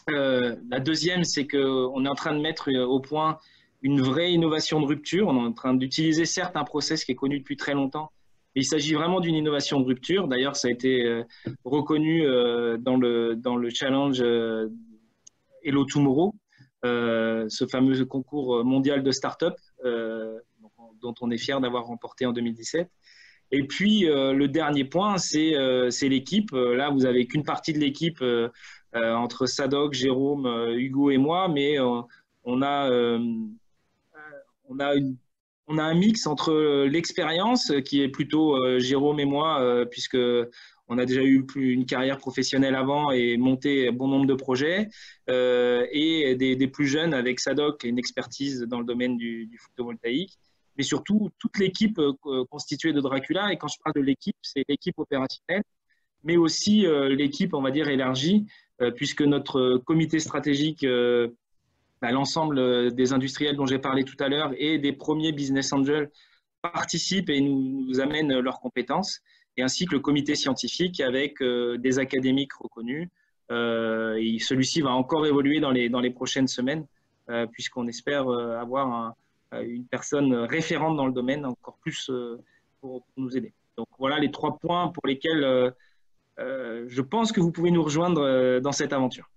La deuxième, c'est qu'on est en train de mettre au point une vraie innovation de rupture. On est en train d'utiliser certes un process qui est connu depuis très longtemps, mais il s'agit vraiment d'une innovation de rupture. D'ailleurs, ça a été reconnu dans le challenge Hello Tomorrow, ce fameux concours mondial de start-up dont on est fier d'avoir remporté en 2017. Et puis, le dernier point, c'est l'équipe. Là, vous n'avez qu'une partie de l'équipe entre Sadok, Jérôme, Hugo et moi, mais on a un mix entre l'expérience, qui est plutôt Jérôme et moi, puisque on a déjà eu une carrière professionnelle avant et monté bon nombre de projets, et des plus jeunes avec Sadok et une expertise dans le domaine du photovoltaïque, mais surtout toute l'équipe constituée de Dracula. Et quand je parle de l'équipe, c'est l'équipe opérationnelle, mais aussi l'équipe, on va dire, élargie, puisque notre comité stratégique, l'ensemble des industriels dont j'ai parlé tout à l'heure et des premiers business angels participent et nous amènent leurs compétences, et ainsi que le comité scientifique avec des académiques reconnus. Et celui-ci va encore évoluer dans les prochaines semaines, puisqu'on espère avoir une personne référente dans le domaine encore plus pour nous aider. Donc voilà les trois points pour lesquels je pense que vous pouvez nous rejoindre dans cette aventure.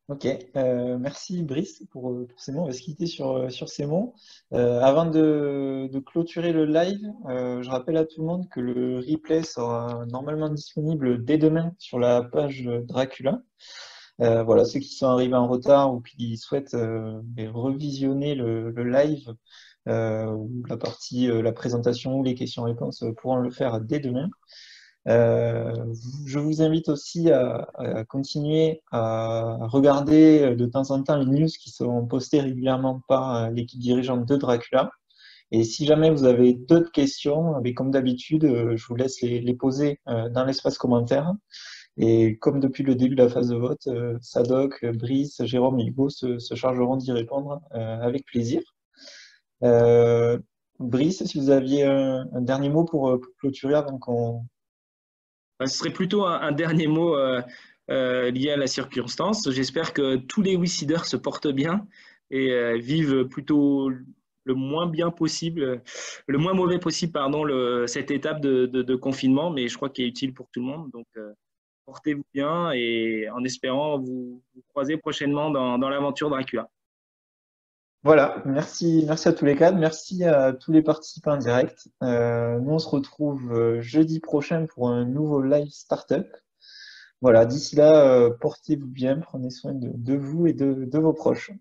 Ok, merci Brice pour ces mots. On va se quitter sur ces mots. Avant de clôturer le live, je rappelle à tout le monde que le replay sera normalement disponible dès demain sur la page Dracula. Voilà, ceux qui sont arrivés en retard ou qui souhaitent revisionner le live, la partie, la présentation ou les questions-réponses pourront le faire dès demain. Je vous invite aussi à continuer à regarder de temps en temps les news qui sont postées régulièrement par l'équipe dirigeante de Dracula. Et si jamais vous avez d'autres questions, comme d'habitude, je vous laisse les poser dans l'espace commentaire. Et comme depuis le début de la phase de vote, Sadoc, Brice, Jérôme et Hugo se chargeront d'y répondre avec plaisir. Brice, si vous aviez un dernier mot pour clôturer avant qu'on... Ce serait plutôt un dernier mot lié à la circonstance. J'espère que tous les WICIDers se portent bien et vivent plutôt le moins bien possible, le moins mauvais possible, pardon, cette étape de confinement, mais je crois qu'il est utile pour tout le monde. Donc, portez-vous bien et en espérant vous croiser prochainement dans l'aventure Dracula. Voilà, merci à tous les quatre, merci à tous les participants en direct. Nous, on se retrouve jeudi prochain pour un nouveau live startup. Voilà, d'ici là, portez-vous bien, prenez soin de vous et de vos proches.